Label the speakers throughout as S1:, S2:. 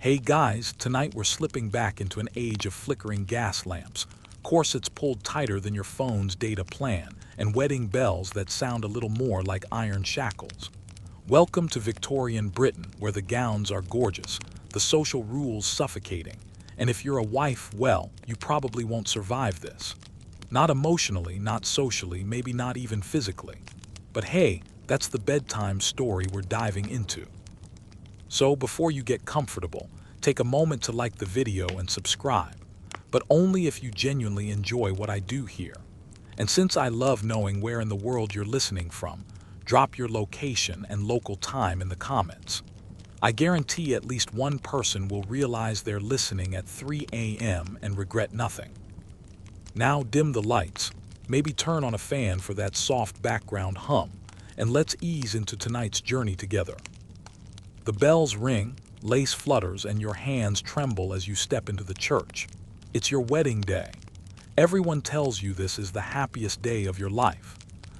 S1: Hey guys, tonight we're slipping back into an age of flickering gas lamps, corsets pulled tighter than your phone's data plan, and wedding bells that sound a little more like iron shackles. Welcome to Victorian Britain, where the gowns are gorgeous, the social rules suffocating, and if you're a wife, well, you probably won't survive this. Not emotionally, not socially, maybe not even physically. But hey, that's the bedtime story we're diving into. So before you get comfortable, take a moment to like the video and subscribe, but only if you genuinely enjoy what I do here. And since I love knowing where in the world you're listening from, drop your location and local time in the comments. I guarantee at least one person will realize they're listening at 3 a.m. and regret nothing. Now dim the lights, maybe turn on a fan for that soft background hum, and let's ease into tonight's journey together. The bells ring, lace flutters, and your hands tremble as you step into the church. It's your wedding day. Everyone tells you this is the happiest day of your life.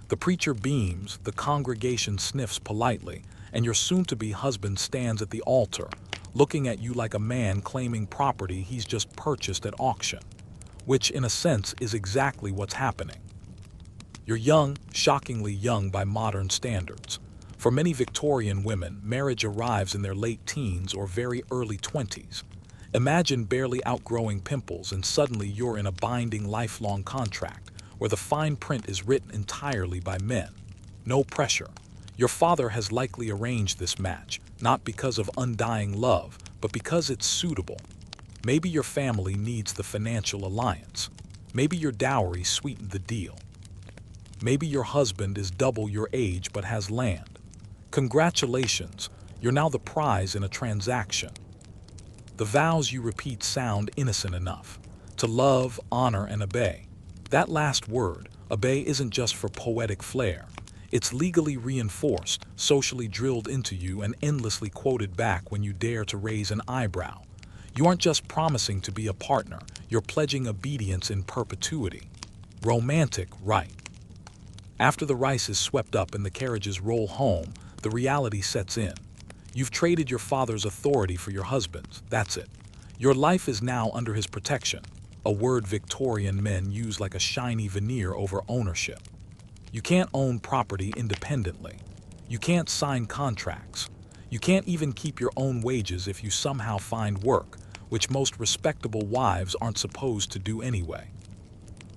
S1: The preacher beams, the congregation sniffs politely, and your soon-to-be husband stands at the altar, looking at you like a man claiming property he's just purchased at auction, which in a sense is exactly what's happening. You're young, shockingly young by modern standards. For many Victorian women, marriage arrives in their late teens or very early 20s. Imagine barely outgrowing pimples and suddenly you're in a binding lifelong contract where the fine print is written entirely by men. No pressure. Your father has likely arranged this match, not because of undying love, but because it's suitable. Maybe your family needs the financial alliance. Maybe your dowry sweetened the deal. Maybe your husband is double your age but has land. Congratulations, you're now the prize in a transaction. The vows you repeat sound innocent enough. To love, honor, and obey. That last word, obey, isn't just for poetic flair. It's legally reinforced, socially drilled into you, and endlessly quoted back when you dare to raise an eyebrow. You aren't just promising to be a partner, you're pledging obedience in perpetuity. Romantic, right? After the rice is swept up and the carriages roll home, the reality sets in. You've traded your father's authority for your husband's, that's it. Your life is now under his protection, a word Victorian men use like a shiny veneer over ownership. You can't own property independently. You can't sign contracts. You can't even keep your own wages if you somehow find work, which most respectable wives aren't supposed to do anyway.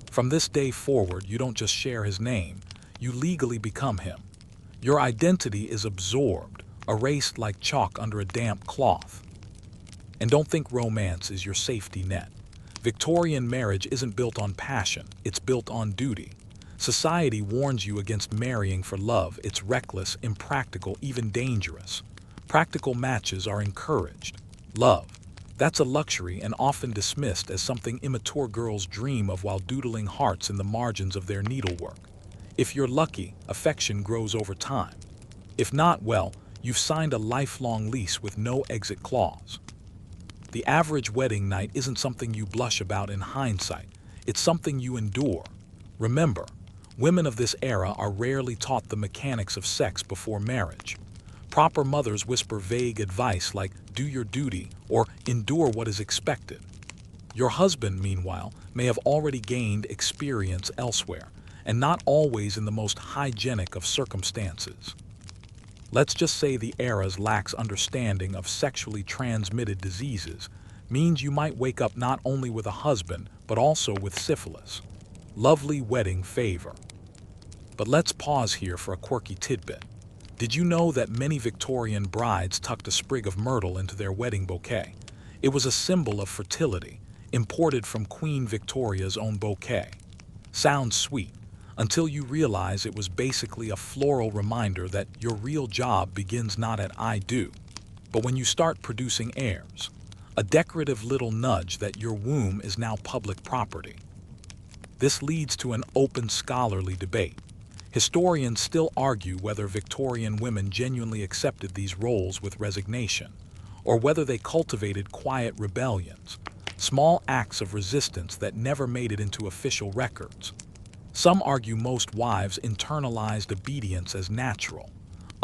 S1: From this day forward, you don't just share his name, you legally become him. Your identity is absorbed, erased like chalk under a damp cloth. And don't think romance is your safety net. Victorian marriage isn't built on passion, it's built on duty. Society warns you against marrying for love. It's reckless, impractical, even dangerous. Practical matches are encouraged. Love, that's a luxury and often dismissed as something immature girls dream of while doodling hearts in the margins of their needlework. If you're lucky, affection grows over time. If not, well, you've signed a lifelong lease with no exit clause. The average wedding night isn't something you blush about in hindsight. It's something you endure. Remember, women of this era are rarely taught the mechanics of sex before marriage. Proper mothers whisper vague advice like, do your duty, or endure what is expected. Your husband, meanwhile, may have already gained experience elsewhere, and not always in the most hygienic of circumstances. Let's just say the era's lax understanding of sexually transmitted diseases means you might wake up not only with a husband, but also with syphilis. Lovely wedding favor. But let's pause here for a quirky tidbit. Did you know that many Victorian brides tucked a sprig of myrtle into their wedding bouquet? It was a symbol of fertility, imported from Queen Victoria's own bouquet. Sounds sweet, until you realize it was basically a floral reminder that your real job begins not at I do, but when you start producing heirs. A decorative little nudge that your womb is now public property. This leads to an open scholarly debate. Historians still argue whether Victorian women genuinely accepted these roles with resignation, or whether they cultivated quiet rebellions, small acts of resistance that never made it into official records. Some argue most wives internalized obedience as natural.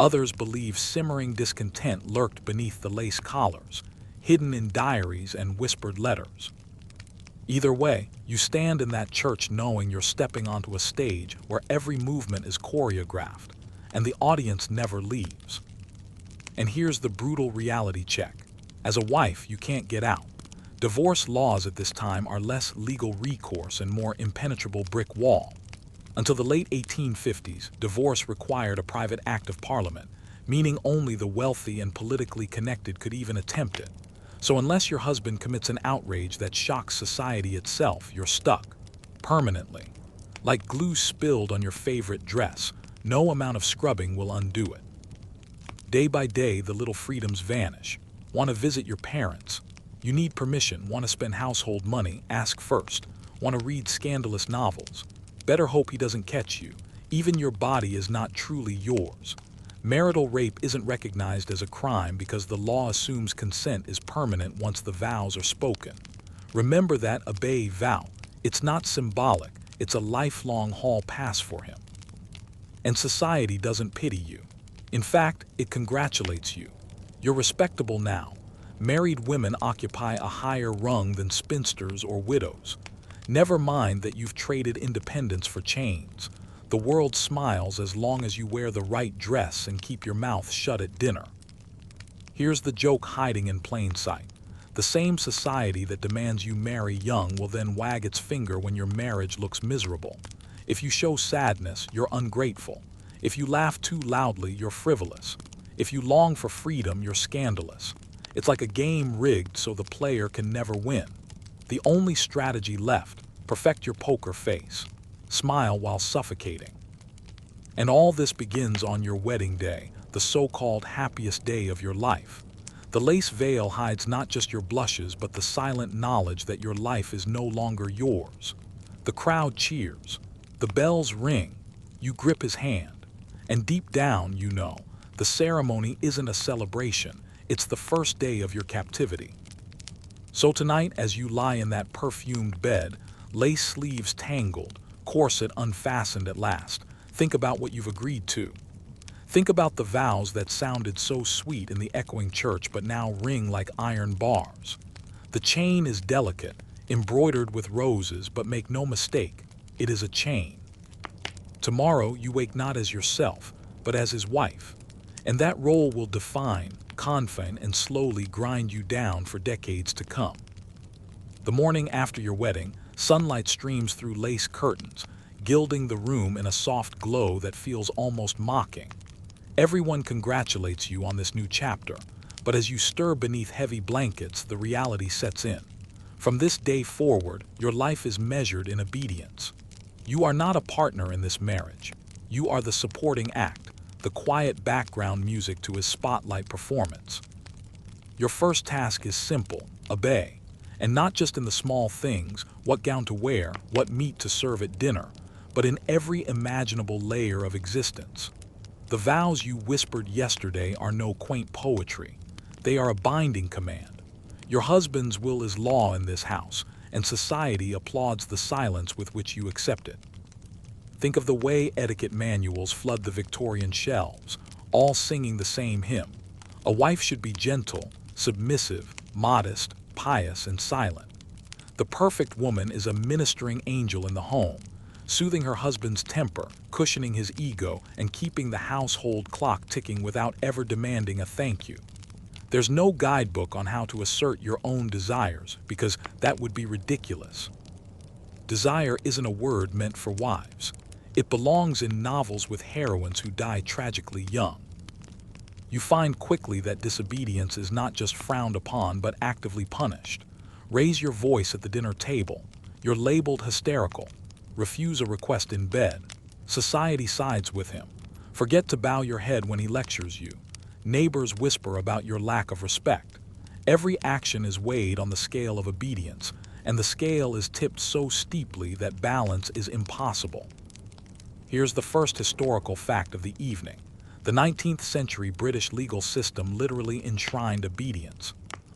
S1: Others believe simmering discontent lurked beneath the lace collars, hidden in diaries and whispered letters. Either way, you stand in that church knowing you're stepping onto a stage where every movement is choreographed, and the audience never leaves. And here's the brutal reality check. As a wife, you can't get out. Divorce laws at this time are less legal recourse and more impenetrable brick wall. Until the late 1850s, divorce required a private act of parliament, meaning only the wealthy and politically connected could even attempt it. So unless your husband commits an outrage that shocks society itself, you're stuck. Permanently. Like glue spilled on your favorite dress, no amount of scrubbing will undo it. Day by day, the little freedoms vanish. Want to visit your parents? You need permission. Want to spend household money? Ask first. Want to read scandalous novels? Better hope he doesn't catch you. Even your body is not truly yours. Marital rape isn't recognized as a crime because the law assumes consent is permanent once the vows are spoken. Remember that obey vow. It's not symbolic, it's a lifelong hall pass for him. And society doesn't pity you. In fact, it congratulates you. You're respectable now. Married women occupy a higher rung than spinsters or widows. Never mind that you've traded independence for chains. The world smiles as long as you wear the right dress and keep your mouth shut at dinner. Here's the joke hiding in plain sight. The same society that demands you marry young will then wag its finger when your marriage looks miserable. If you show sadness, you're ungrateful. If you laugh too loudly, you're frivolous. If you long for freedom, you're scandalous. It's like a game rigged so the player can never win. The only strategy left, perfect your poker face. Smile while suffocating. And all this begins on your wedding day, the so-called happiest day of your life. The lace veil hides not just your blushes, but the silent knowledge that your life is no longer yours. The crowd cheers. The bells ring. You grip his hand. And deep down, you know, the ceremony isn't a celebration. It's the first day of your captivity. So tonight, as you lie in that perfumed bed, lace sleeves tangled, corset unfastened at last, think about what you've agreed to. Think about the vows that sounded so sweet in the echoing church but now ring like iron bars. The chain is delicate, embroidered with roses, but make no mistake, it is a chain. Tomorrow you wake not as yourself, but as his wife, and that role will define, confine, and slowly grind you down for decades to come. The morning after your wedding, sunlight streams through lace curtains, gilding the room in a soft glow that feels almost mocking. Everyone congratulates you on this new chapter, but as you stir beneath heavy blankets, the reality sets in. From this day forward, your life is measured in obedience. You are not a partner in this marriage. You are the supporting act, the quiet background music to his spotlight performance. Your first task is simple: obey. And not just in the small things, what gown to wear, what meat to serve at dinner, but in every imaginable layer of existence. The vows you whispered yesterday are no quaint poetry. They are a binding command. Your husband's will is law in this house, and society applauds the silence with which you accept it. Think of the way etiquette manuals flood the Victorian shelves, all singing the same hymn. A wife should be gentle, submissive, modest, pious, and silent. The perfect woman is a ministering angel in the home, soothing her husband's temper, cushioning his ego, and keeping the household clock ticking without ever demanding a thank you. There's no guidebook on how to assert your own desires, because that would be ridiculous. Desire isn't a word meant for wives. It belongs in novels with heroines who die tragically young. You find quickly that disobedience is not just frowned upon but actively punished. Raise your voice at the dinner table. You're labeled hysterical. Refuse a request in bed. Society sides with him. Forget to bow your head when he lectures you. Neighbors whisper about your lack of respect. Every action is weighed on the scale of obedience, and the scale is tipped so steeply that balance is impossible. Here's the first historical fact of the evening. The 19th century British legal system literally enshrined obedience.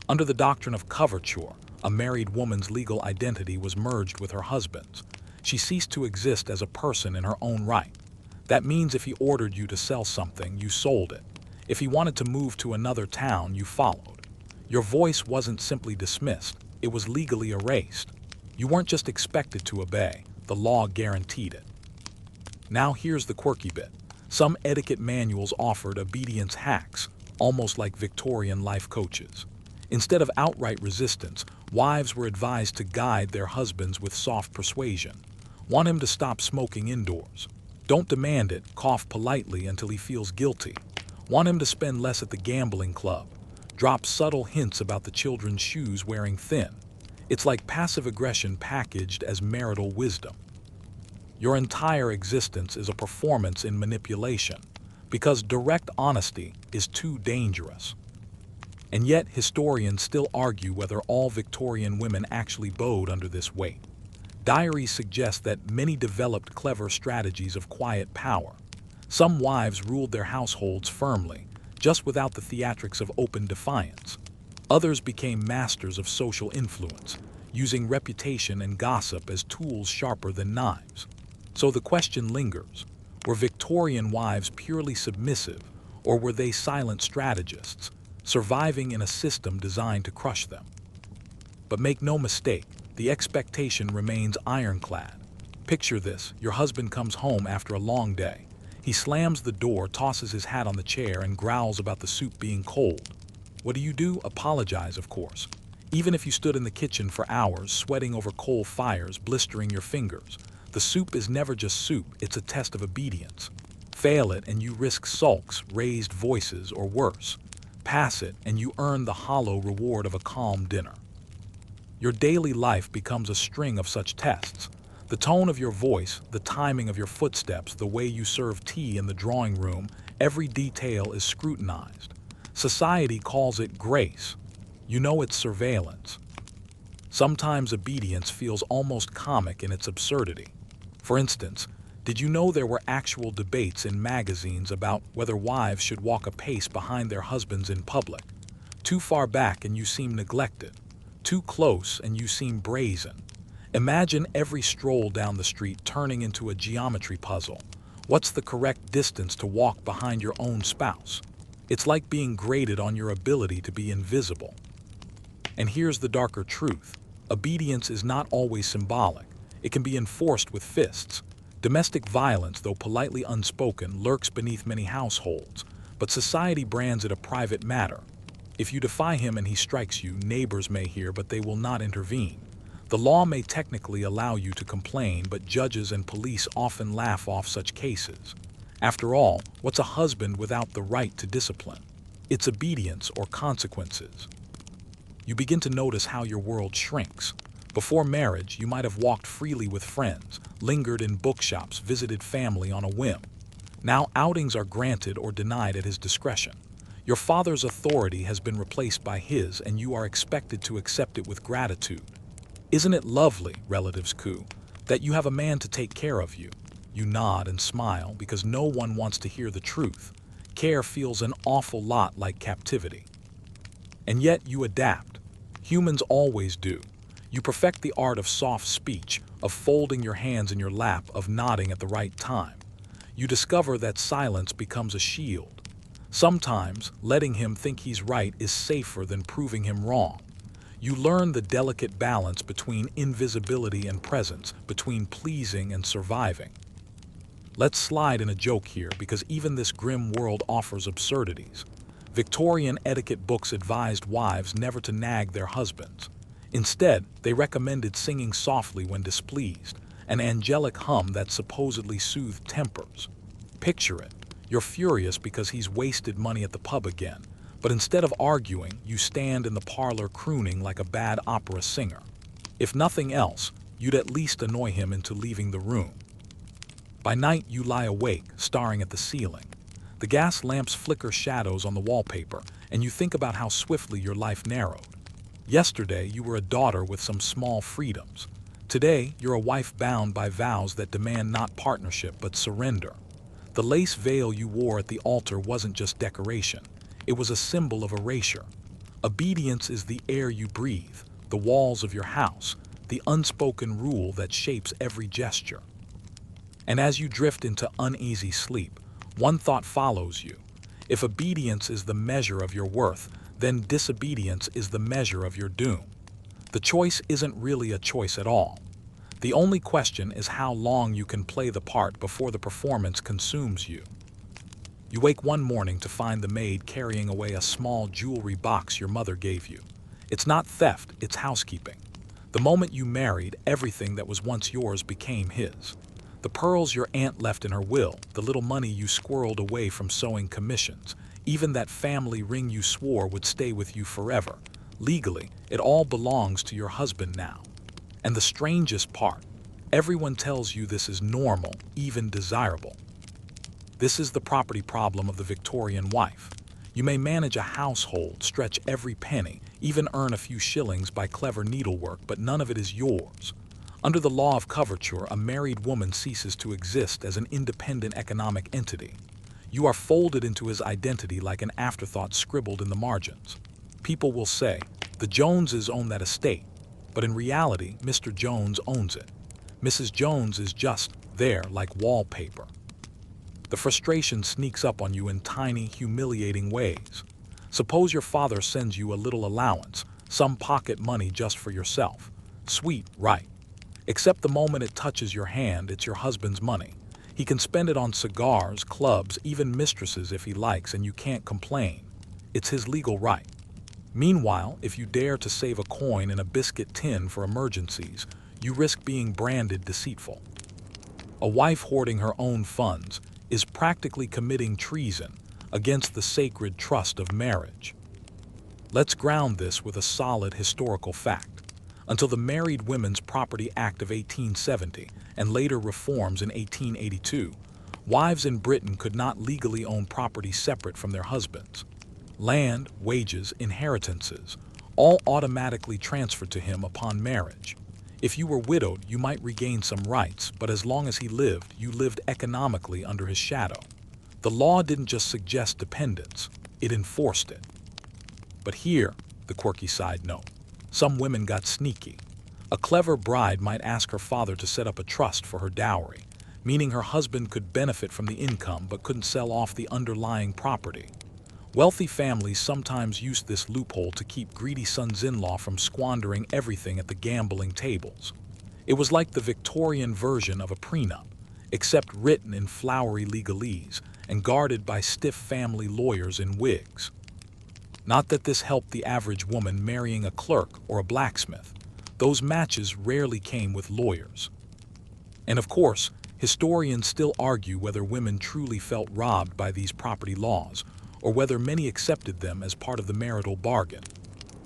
S1: Under the doctrine of coverture, a married woman's legal identity was merged with her husband's. She ceased to exist as a person in her own right. That means if he ordered you to sell something, you sold it. If he wanted to move to another town, you followed. Your voice wasn't simply dismissed, it was legally erased. You weren't just expected to obey, the law guaranteed it. Now here's the quirky bit. Some etiquette manuals offered obedience hacks, almost like Victorian life coaches. Instead of outright resistance, wives were advised to guide their husbands with soft persuasion. Want him to stop smoking indoors. Don't demand it, cough politely until he feels guilty. Want him to spend less at the gambling club. Drop subtle hints about the children's shoes wearing thin. It's like passive aggression packaged as marital wisdom. Your entire existence is a performance in manipulation, because direct honesty is too dangerous. And yet historians still argue whether all Victorian women actually bowed under this weight. Diaries suggest that many developed clever strategies of quiet power. Some wives ruled their households firmly, just without the theatrics of open defiance. Others became masters of social influence, using reputation and gossip as tools sharper than knives. So the question lingers, were Victorian wives purely submissive, or were they silent strategists, surviving in a system designed to crush them? But make no mistake, the expectation remains ironclad. Picture this, your husband comes home after a long day. He slams the door, tosses his hat on the chair, and growls about the soup being cold. What do? Apologize, of course. Even if you stood in the kitchen for hours, sweating over coal fires, blistering your fingers. The soup is never just soup, it's a test of obedience. Fail it and you risk sulks, raised voices, or worse. Pass it and you earn the hollow reward of a calm dinner. Your daily life becomes a string of such tests. The tone of your voice, the timing of your footsteps, the way you serve tea in the drawing room, every detail is scrutinized. Society calls it grace. You know it's surveillance. Sometimes obedience feels almost comic in its absurdity. For instance, did you know there were actual debates in magazines about whether wives should walk a pace behind their husbands in public? Too far back and you seem neglected. Too close and you seem brazen. Imagine every stroll down the street turning into a geometry puzzle. What's the correct distance to walk behind your own spouse? It's like being graded on your ability to be invisible. And here's the darker truth. Obedience is not always symbolic. It can be enforced with fists. Domestic violence, though politely unspoken, lurks beneath many households, but society brands it a private matter. If you defy him and he strikes you, neighbors may hear, but they will not intervene. The law may technically allow you to complain, but judges and police often laugh off such cases. After all, what's a husband without the right to discipline? It's obedience or consequences. You begin to notice how your world shrinks. Before marriage, you might have walked freely with friends, lingered in bookshops, visited family on a whim. Now outings are granted or denied at his discretion. Your father's authority has been replaced by his, and you are expected to accept it with gratitude. Isn't it lovely, relatives coo, that you have a man to take care of you? You nod and smile because no one wants to hear the truth. Care feels an awful lot like captivity. And yet you adapt. Humans always do. You perfect the art of soft speech, of folding your hands in your lap, of nodding at the right time. You discover that silence becomes a shield. Sometimes, letting him think he's right is safer than proving him wrong. You learn the delicate balance between invisibility and presence, between pleasing and surviving. Let's slide in a joke here, because even this grim world offers absurdities. Victorian etiquette books advised wives never to nag their husbands. Instead, they recommended singing softly when displeased, an angelic hum that supposedly soothed tempers. Picture it. You're furious because he's wasted money at the pub again, but instead of arguing, you stand in the parlor crooning like a bad opera singer. If nothing else, you'd at least annoy him into leaving the room. By night, you lie awake, staring at the ceiling. The gas lamps flicker shadows on the wallpaper, and you think about how swiftly your life narrowed. Yesterday, you were a daughter with some small freedoms. Today, you're a wife bound by vows that demand not partnership but surrender. The lace veil you wore at the altar wasn't just decoration. It was a symbol of erasure. Obedience is the air you breathe, the walls of your house, the unspoken rule that shapes every gesture. And as you drift into uneasy sleep, one thought follows you. If obedience is the measure of your worth, then disobedience is the measure of your doom. The choice isn't really a choice at all. The only question is how long you can play the part before the performance consumes you. You wake one morning to find the maid carrying away a small jewelry box your mother gave you. It's not theft, it's housekeeping. The moment you married, everything that was once yours became his. The pearls your aunt left in her will, the little money you squirreled away from sewing commissions, even that family ring you swore would stay with you forever. Legally, it all belongs to your husband now. And the strangest part, everyone tells you this is normal, even desirable. This is the property problem of the Victorian wife. You may manage a household, stretch every penny, even earn a few shillings by clever needlework, but none of it is yours. Under the law of coverture, a married woman ceases to exist as an independent economic entity. You are folded into his identity like an afterthought scribbled in the margins. People will say, the Joneses own that estate, but in reality, Mr. Jones owns it. Mrs. Jones is just there like wallpaper. The frustration sneaks up on you in tiny, humiliating ways. Suppose your father sends you a little allowance, some pocket money just for yourself. Sweet, right? Except the moment it touches your hand, it's your husband's money. He can spend it on cigars, clubs, even mistresses if he likes, and you can't complain. It's his legal right. Meanwhile, if you dare to save a coin in a biscuit tin for emergencies, you risk being branded deceitful. A wife hoarding her own funds is practically committing treason against the sacred trust of marriage. Let's ground this with a solid historical fact. Until the Married Women's Property Act of 1870 and later reforms in 1882, wives in Britain could not legally own property separate from their husbands. Land, wages, inheritances, all automatically transferred to him upon marriage. If you were widowed, you might regain some rights, but as long as he lived, you lived economically under his shadow. The law didn't just suggest dependence, it enforced it. But here, the quirky side note, some women got sneaky. A clever bride might ask her father to set up a trust for her dowry, meaning her husband could benefit from the income but couldn't sell off the underlying property. Wealthy families sometimes used this loophole to keep greedy sons-in-law from squandering everything at the gambling tables. It was like the Victorian version of a prenup, except written in flowery legalese and guarded by stiff family lawyers in wigs. Not that this helped the average woman marrying a clerk or a blacksmith. Those matches rarely came with lawyers. And of course, historians still argue whether women truly felt robbed by these property laws, or whether many accepted them as part of the marital bargain.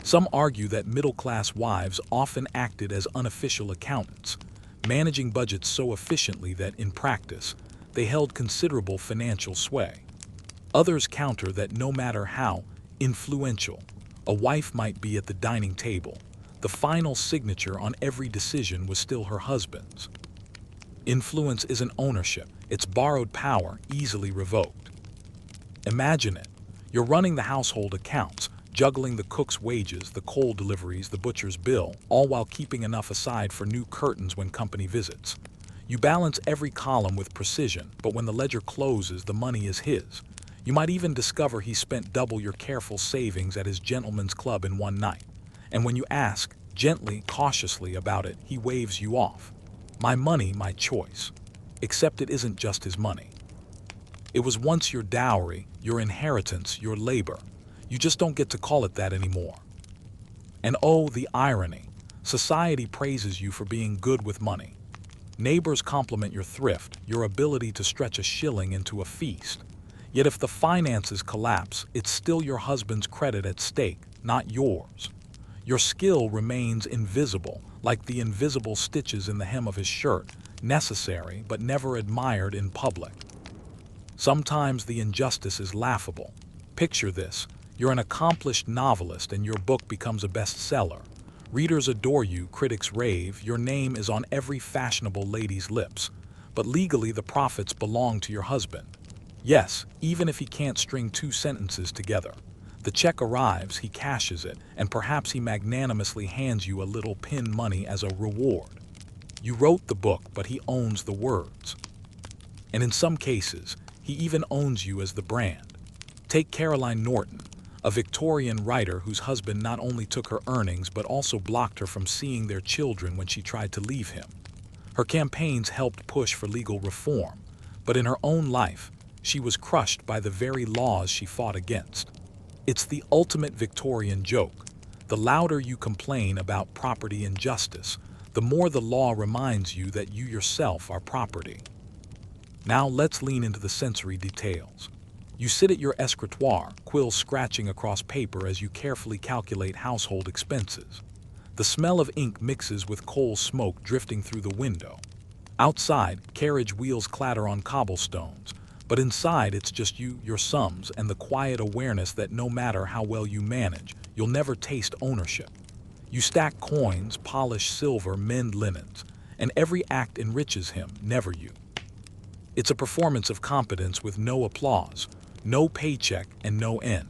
S1: Some argue that middle-class wives often acted as unofficial accountants, managing budgets so efficiently that, in practice, they held considerable financial sway. Others counter that no matter how influential a wife might be at the dining table, the final signature on every decision was still her husband's. Influence isn't ownership, it's borrowed power, easily revoked. Imagine it. You're running the household accounts, juggling the cook's wages, the coal deliveries, the butcher's bill, all while keeping enough aside for new curtains when company visits. You balance every column with precision, but when the ledger closes, the money is his. You might even discover he spent double your careful savings at his gentleman's club in one night. And when you ask, gently, cautiously about it, he waves you off. My money, my choice. Except it isn't just his money. It was once your dowry, your inheritance, your labor. You just don't get to call it that anymore. And oh, the irony. Society praises you for being good with money. Neighbors compliment your thrift, your ability to stretch a shilling into a feast. Yet if the finances collapse, it's still your husband's credit at stake, not yours. Your skill remains invisible, like the invisible stitches in the hem of his shirt, necessary but never admired in public. Sometimes the injustice is laughable. Picture this. You're an accomplished novelist and your book becomes a bestseller. Readers adore you, critics rave, your name is on every fashionable lady's lips. But legally the profits belong to your husband. Yes, even if he can't string two sentences together. The check arrives, he cashes it, and perhaps he magnanimously hands you a little pin money as a reward. You wrote the book, but he owns the words. And in some cases, he even owns you as the brand. Take Caroline Norton, a Victorian writer whose husband not only took her earnings but also blocked her from seeing their children when she tried to leave him. Her campaigns helped push for legal reform, but in her own life, she was crushed by the very laws she fought against. It's the ultimate Victorian joke. The louder you complain about property injustice, the more the law reminds you that you yourself are property. Now let's lean into the sensory details. You sit at your escritoire, quills scratching across paper as you carefully calculate household expenses. The smell of ink mixes with coal smoke drifting through the window. Outside, carriage wheels clatter on cobblestones, but inside it's just you, your sums, and the quiet awareness that no matter how well you manage, you'll never taste ownership. You stack coins, polish silver, mend linens, and every act enriches him, never you. It's a performance of competence with no applause, no paycheck, and no end.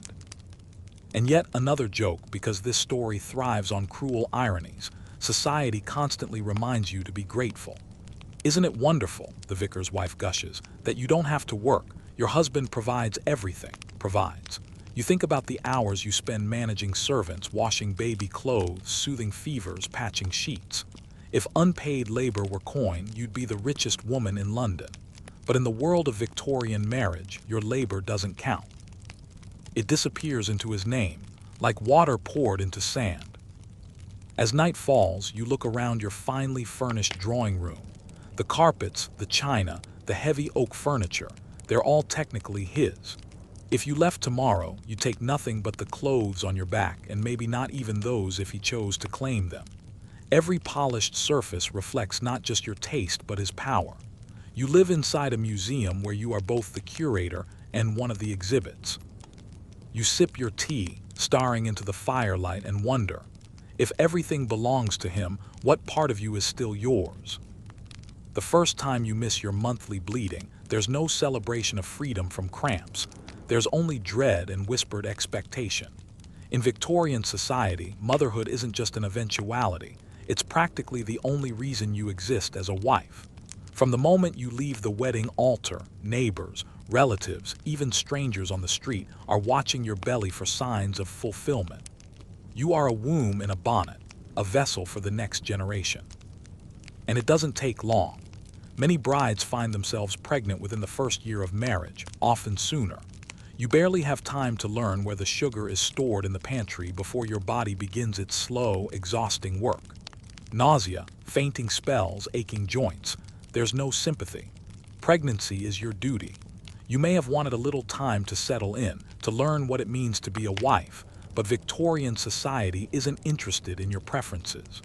S1: And yet another joke, because this story thrives on cruel ironies. Society constantly reminds you to be grateful. Isn't it wonderful, the vicar's wife gushes, that you don't have to work, your husband provides everything, provides. You think about the hours you spend managing servants, washing baby clothes, soothing fevers, patching sheets. If unpaid labor were coin, you'd be the richest woman in London. But in the world of Victorian marriage, your labor doesn't count. It disappears into his name, like water poured into sand. As night falls, you look around your finely furnished drawing room. The carpets, the china, the heavy oak furniture, they're all technically his. If you left tomorrow, you'd take nothing but the clothes on your back, and maybe not even those if he chose to claim them. Every polished surface reflects not just your taste but his power. You live inside a museum where you are both the curator and one of the exhibits. You sip your tea, staring into the firelight, and wonder, if everything belongs to him, what part of you is still yours? The first time you miss your monthly bleeding, there's no celebration of freedom from cramps. There's only dread and whispered expectation. In Victorian society, motherhood isn't just an eventuality. It's practically the only reason you exist as a wife. From the moment you leave the wedding altar, neighbors, relatives, even strangers on the street are watching your belly for signs of fulfillment. You are a womb in a bonnet, a vessel for the next generation. And it doesn't take long. Many brides find themselves pregnant within the first year of marriage, often sooner. You barely have time to learn where the sugar is stored in the pantry before your body begins its slow, exhausting work. Nausea, fainting spells, aching joints. There's no sympathy. Pregnancy is your duty. You may have wanted a little time to settle in, to learn what it means to be a wife, but Victorian society isn't interested in your preferences.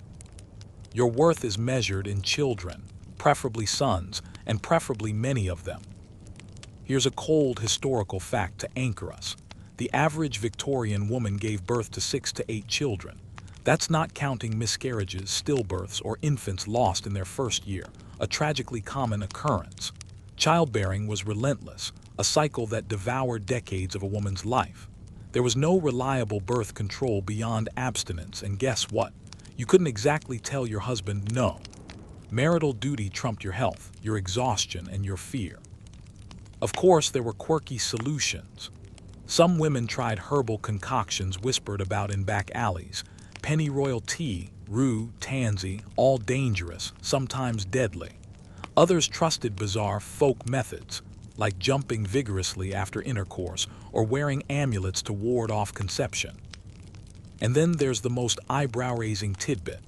S1: Your worth is measured in children, preferably sons, and preferably many of them. Here's a cold historical fact to anchor us. The average Victorian woman gave birth to 6 to 8 children. That's not counting miscarriages, stillbirths, or infants lost in their first year, a tragically common occurrence. Childbearing was relentless, a cycle that devoured decades of a woman's life. There was no reliable birth control beyond abstinence, and guess what? You couldn't exactly tell your husband no. Marital duty trumped your health, your exhaustion, and your fear. Of course, there were quirky solutions. Some women tried herbal concoctions whispered about in back alleys. Pennyroyal tea, rue, tansy, all dangerous, sometimes deadly. Others trusted bizarre folk methods, like jumping vigorously after intercourse or wearing amulets to ward off conception. And then there's the most eyebrow-raising tidbit.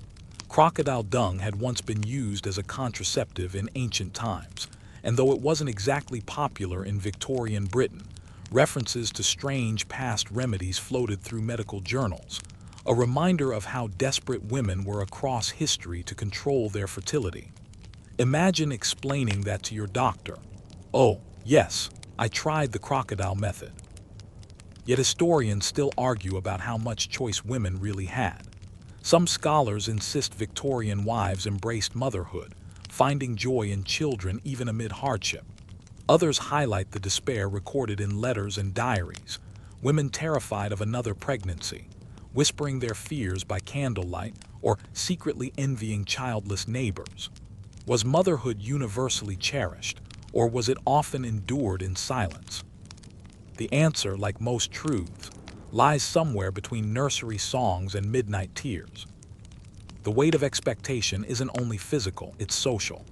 S1: Crocodile dung had once been used as a contraceptive in ancient times, and though it wasn't exactly popular in Victorian Britain, references to strange past remedies floated through medical journals, a reminder of how desperate women were across history to control their fertility. Imagine explaining that to your doctor. Oh, yes, I tried the crocodile method. Yet historians still argue about how much choice women really had. Some scholars insist Victorian wives embraced motherhood, finding joy in children even amid hardship. Others highlight the despair recorded in letters and diaries, women terrified of another pregnancy, whispering their fears by candlelight or secretly envying childless neighbors. Was motherhood universally cherished, or was it often endured in silence? The answer, like most truths, lies somewhere between nursery songs and midnight tears. The weight of expectation isn't only physical, it's social.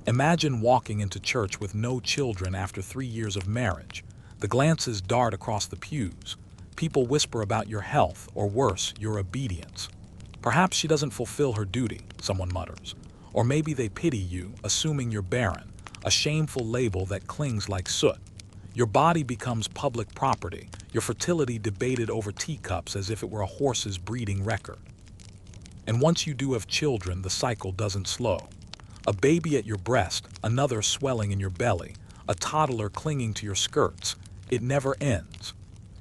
S1: Imagine walking into church with no children after 3 years of marriage. The glances dart across the pews. People whisper about your health, or worse, your obedience. Perhaps she doesn't fulfill her duty, someone mutters. Or maybe they pity you, assuming you're barren, a shameful label that clings like soot. Your body becomes public property, your fertility debated over teacups as if it were a horse's breeding record. And once you do have children, the cycle doesn't slow. A baby at your breast, another swelling in your belly, a toddler clinging to your skirts. It never ends.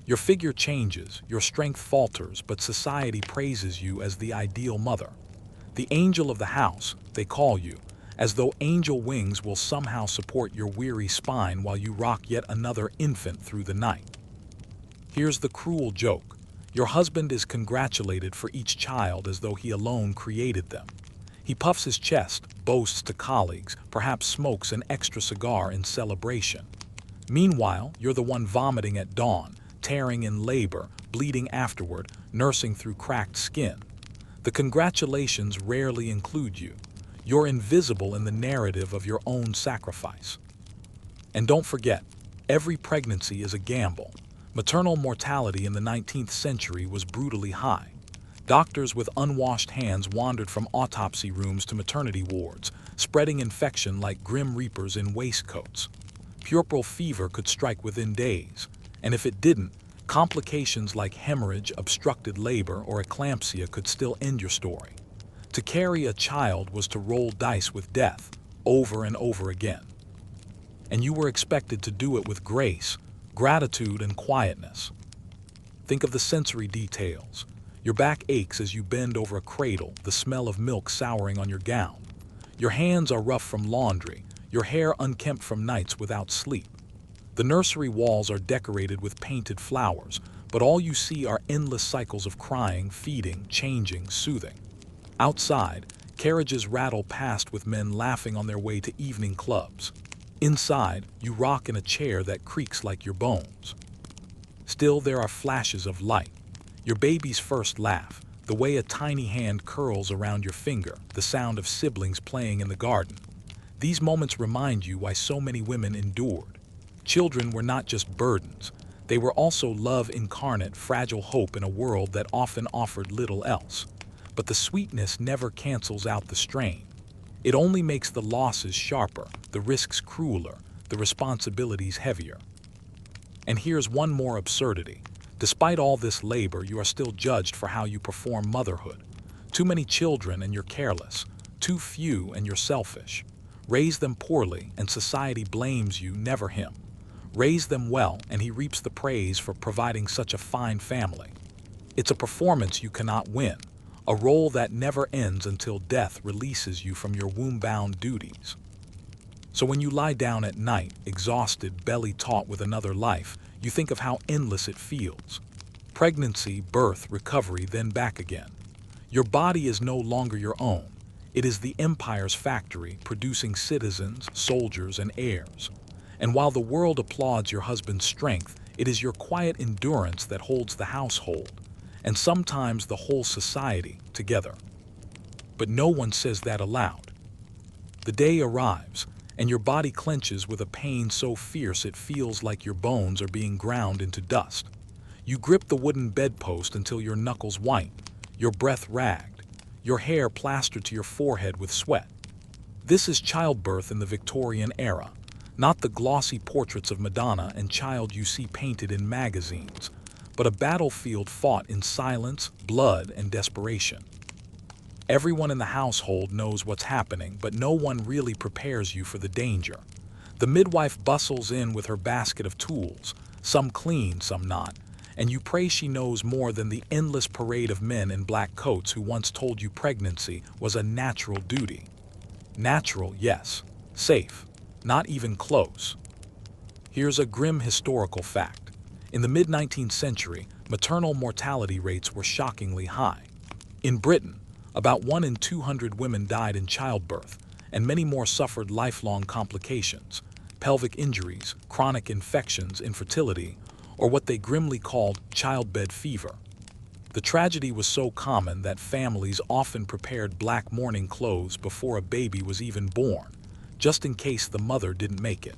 S1: Your figure changes, your strength falters, but society praises you as the ideal mother. The angel of the house, they call you, as though angel wings will somehow support your weary spine while you rock yet another infant through the night. Here's the cruel joke. Your husband is congratulated for each child as though he alone created them. He puffs his chest, boasts to colleagues, perhaps smokes an extra cigar in celebration. Meanwhile, you're the one vomiting at dawn, tearing in labor, bleeding afterward, nursing through cracked skin. The congratulations rarely include you. You're invisible in the narrative of your own sacrifice. And don't forget, every pregnancy is a gamble. Maternal mortality in the 19th century was brutally high. Doctors with unwashed hands wandered from autopsy rooms to maternity wards, spreading infection like grim reapers in waistcoats. Puerperal fever could strike within days, and if it didn't, complications like hemorrhage, obstructed labor, or eclampsia could still end your story. To carry a child was to roll dice with death, over and over again. And you were expected to do it with grace, gratitude, and quietness. Think of the sensory details. Your back aches as you bend over a cradle, the smell of milk souring on your gown. Your hands are rough from laundry, your hair unkempt from nights without sleep. The nursery walls are decorated with painted flowers, but all you see are endless cycles of crying, feeding, changing, soothing. Outside, carriages rattle past with men laughing on their way to evening clubs. Inside, you rock in a chair that creaks like your bones. Still, there are flashes of light. Your baby's first laugh, the way a tiny hand curls around your finger, the sound of siblings playing in the garden. These moments remind you why so many women endured. Children were not just burdens. They were also love incarnate, fragile hope in a world that often offered little else. But the sweetness never cancels out the strain. It only makes the losses sharper, the risks crueler, the responsibilities heavier. And here's one more absurdity. Despite all this labor, you are still judged for how you perform motherhood. Too many children and you're careless. Too few and you're selfish. Raise them poorly and society blames you, never him. Raise them well and he reaps the praise for providing such a fine family. It's a performance you cannot win, a role that never ends until death releases you from your womb-bound duties. So when you lie down at night, exhausted, belly taut with another life, you think of how endless it feels. Pregnancy, birth, recovery, then back again. Your body is no longer your own. It is the empire's factory, producing citizens, soldiers, and heirs. And while the world applauds your husband's strength, it is your quiet endurance that holds the household, and sometimes the whole society, together. But no one says that aloud. The day arrives, and your body clenches with a pain so fierce it feels like your bones are being ground into dust. You grip the wooden bedpost until your knuckles white, your breath ragged, your hair plastered to your forehead with sweat. This is childbirth in the Victorian era, not the glossy portraits of Madonna and child you see painted in magazines, but a battlefield fought in silence, blood, and desperation. Everyone in the household knows what's happening, but no one really prepares you for the danger. The midwife bustles in with her basket of tools, some clean, some not, and you pray she knows more than the endless parade of men in black coats who once told you pregnancy was a natural duty. Natural, yes. Safe. Not even close. Here's a grim historical fact. In the mid-19th century, maternal mortality rates were shockingly high. In Britain, about 1 in 200 women died in childbirth, and many more suffered lifelong complications, pelvic injuries, chronic infections, infertility, or what they grimly called childbed fever. The tragedy was so common that families often prepared black mourning clothes before a baby was even born, just in case the mother didn't make it.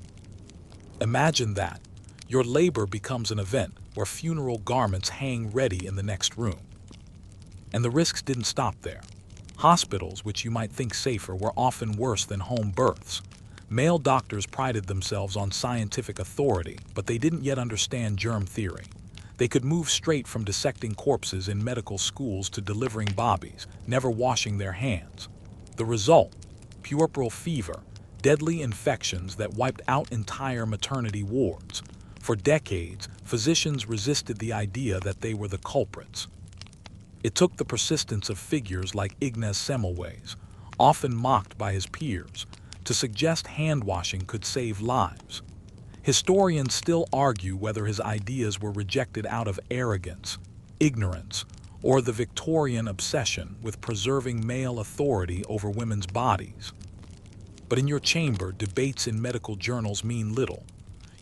S1: Imagine that. Your labor becomes an event where funeral garments hang ready in the next room. And the risks didn't stop there. Hospitals, which you might think safer, were often worse than home births. Male doctors prided themselves on scientific authority, but they didn't yet understand germ theory. They could move straight from dissecting corpses in medical schools to delivering babies, never washing their hands. The result? Puerperal fever, deadly infections that wiped out entire maternity wards. For decades, physicians resisted the idea that they were the culprits. It took the persistence of figures like Ignaz Semmelweis, often mocked by his peers, to suggest hand-washing could save lives. Historians still argue whether his ideas were rejected out of arrogance, ignorance, or the Victorian obsession with preserving male authority over women's bodies. But in your chamber, debates in medical journals mean little.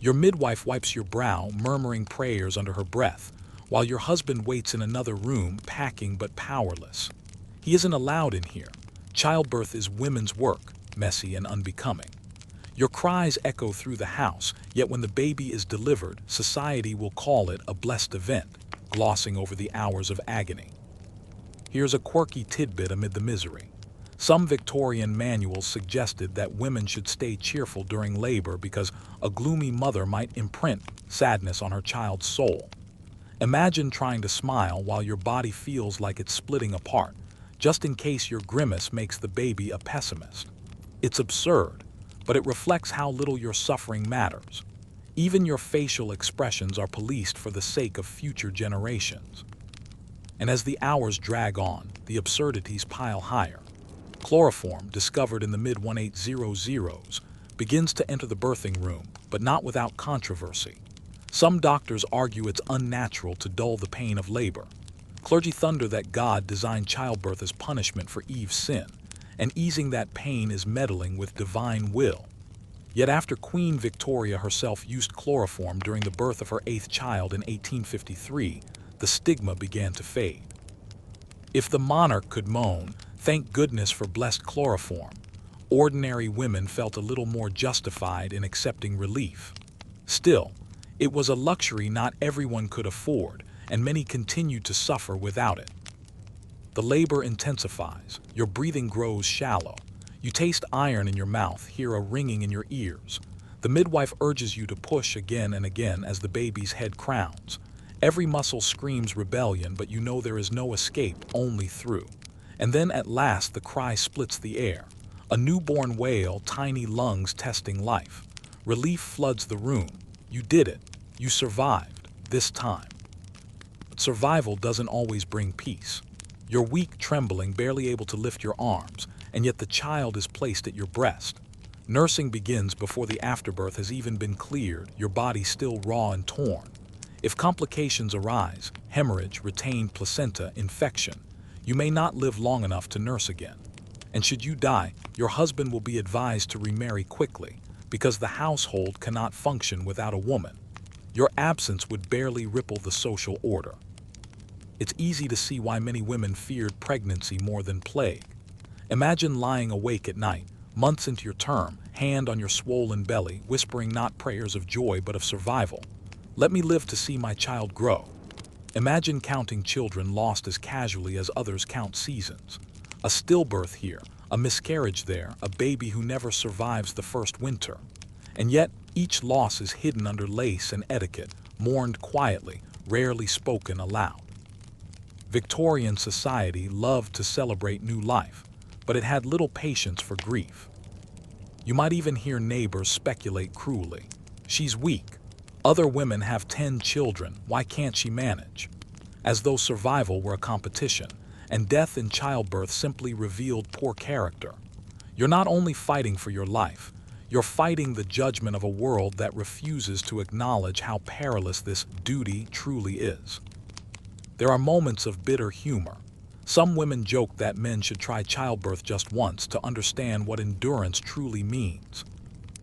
S1: Your midwife wipes your brow, murmuring prayers under her breath, while your husband waits in another room, packing but powerless. He isn't allowed in here. Childbirth is women's work, messy and unbecoming. Your cries echo through the house, yet when the baby is delivered, society will call it a blessed event, glossing over the hours of agony. Here's a quirky tidbit amid the misery. Some Victorian manuals suggested that women should stay cheerful during labor because a gloomy mother might imprint sadness on her child's soul. Imagine trying to smile while your body feels like it's splitting apart, just in case your grimace makes the baby a pessimist. It's absurd, but it reflects how little your suffering matters. Even your facial expressions are policed for the sake of future generations. And as the hours drag on, the absurdities pile higher. Chloroform, discovered in the mid-1800s, begins to enter the birthing room, but not without controversy. Some doctors argue it's unnatural to dull the pain of labor. Clergy thunder that God designed childbirth as punishment for Eve's sin, and easing that pain is meddling with divine will. Yet after Queen Victoria herself used chloroform during the birth of her 8th child in 1853, the stigma began to fade. If the monarch could moan, "Thank goodness for blessed chloroform," ordinary women felt a little more justified in accepting relief. Still, it was a luxury not everyone could afford, and many continued to suffer without it. The labor intensifies, your breathing grows shallow. You taste iron in your mouth, hear a ringing in your ears. The midwife urges you to push again and again as the baby's head crowns. Every muscle screams rebellion, but you know there is no escape, only through. And then at last the cry splits the air. A newborn wail, tiny lungs testing life. Relief floods the room. You did it. You survived, this time. But survival doesn't always bring peace. You're weak, trembling, barely able to lift your arms, and yet the child is placed at your breast. Nursing begins before the afterbirth has even been cleared, your body still raw and torn. If complications arise, hemorrhage, retained placenta, infection, you may not live long enough to nurse again. And should you die, your husband will be advised to remarry quickly, because the household cannot function without a woman. Your absence would barely ripple the social order. It's easy to see why many women feared pregnancy more than plague. Imagine lying awake at night, months into your term, hand on your swollen belly, whispering not prayers of joy but of survival. Let me live to see my child grow. Imagine counting children lost as casually as others count seasons. A stillbirth here, a miscarriage there, a baby who never survives the first winter. And yet, each loss is hidden under lace and etiquette, mourned quietly, rarely spoken aloud. Victorian society loved to celebrate new life, but it had little patience for grief. You might even hear neighbors speculate cruelly. She's weak. Other women have 10 children, why can't she manage? As though survival were a competition, and death in childbirth simply revealed poor character. You're not only fighting for your life, you're fighting the judgment of a world that refuses to acknowledge how perilous this duty truly is. There are moments of bitter humor. Some women joke that men should try childbirth just once to understand what endurance truly means.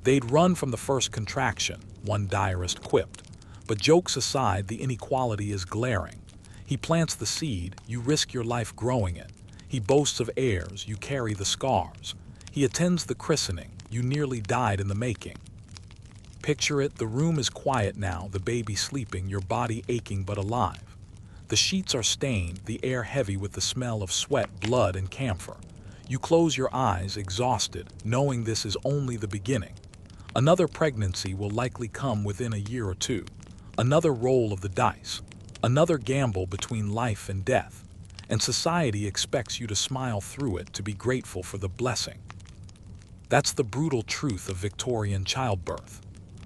S1: They'd run from the first contraction, one diarist quipped, But jokes aside, the inequality is glaring. He plants the seed, you risk your life growing it. He boasts of heirs, you carry the scars. He attends the christening, you nearly died in the making. Picture it, the room is quiet now, the baby sleeping, your body aching but alive. The sheets are stained, the air heavy with the smell of sweat, blood, and camphor. You close your eyes, exhausted, knowing this is only the beginning. Another pregnancy will likely come within a year or two. Another roll of the dice. Another gamble between life and death. And society expects you to smile through it, to be grateful for the blessing. That's the brutal truth of Victorian childbirth.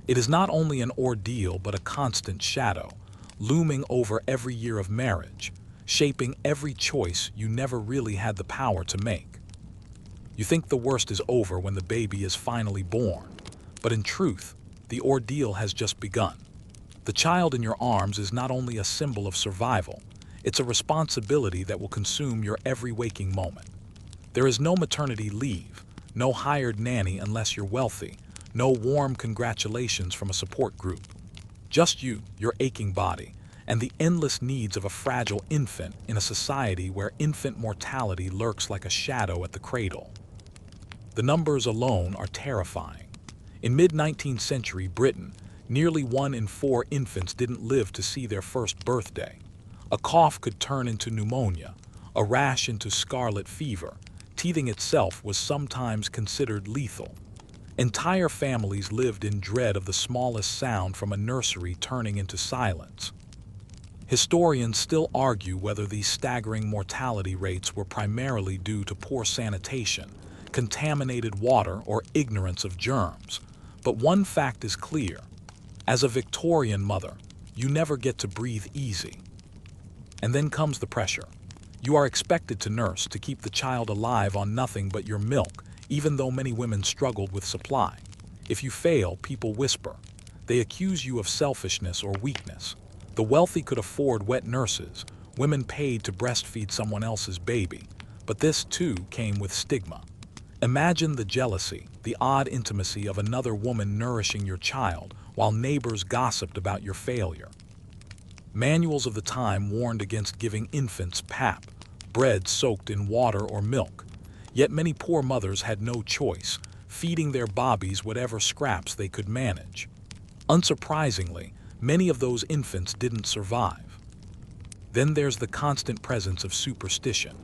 S1: It is not only an ordeal but a constant shadow, looming over every year of marriage, shaping every choice you never really had the power to make. You think the worst is over when the baby is finally born, but in truth, the ordeal has just begun. The child in your arms is not only a symbol of survival, it's a responsibility that will consume your every waking moment. There is no maternity leave, no hired nanny unless you're wealthy, no warm congratulations from a support group. Just you, your aching body, and the endless needs of a fragile infant in a society where infant mortality lurks like a shadow at the cradle. The numbers alone are terrifying. In mid-19th century Britain, nearly 1 in 4 infants didn't live to see their first birthday. A cough could turn into pneumonia, a rash into scarlet fever. Teething itself was sometimes considered lethal. Entire families lived in dread of the smallest sound from a nursery turning into silence. Historians still argue whether these staggering mortality rates were primarily due to poor sanitation, contaminated water, or ignorance of germs. But one fact is clear. As a Victorian mother, you never get to breathe easy. And then comes the pressure. You are expected to nurse, to keep the child alive on nothing but your milk, even though many women struggled with supply. If you fail, people whisper. They accuse you of selfishness or weakness. The wealthy could afford wet nurses, women paid to breastfeed someone else's baby. But this, too, came with stigma. Imagine the jealousy, the odd intimacy of another woman nourishing your child while neighbors gossiped about your failure. Manuals of the time warned against giving infants pap, bread soaked in water or milk. Yet many poor mothers had no choice, feeding their bobbies whatever scraps they could manage. Unsurprisingly, many of those infants didn't survive. Then there's the constant presence of superstition.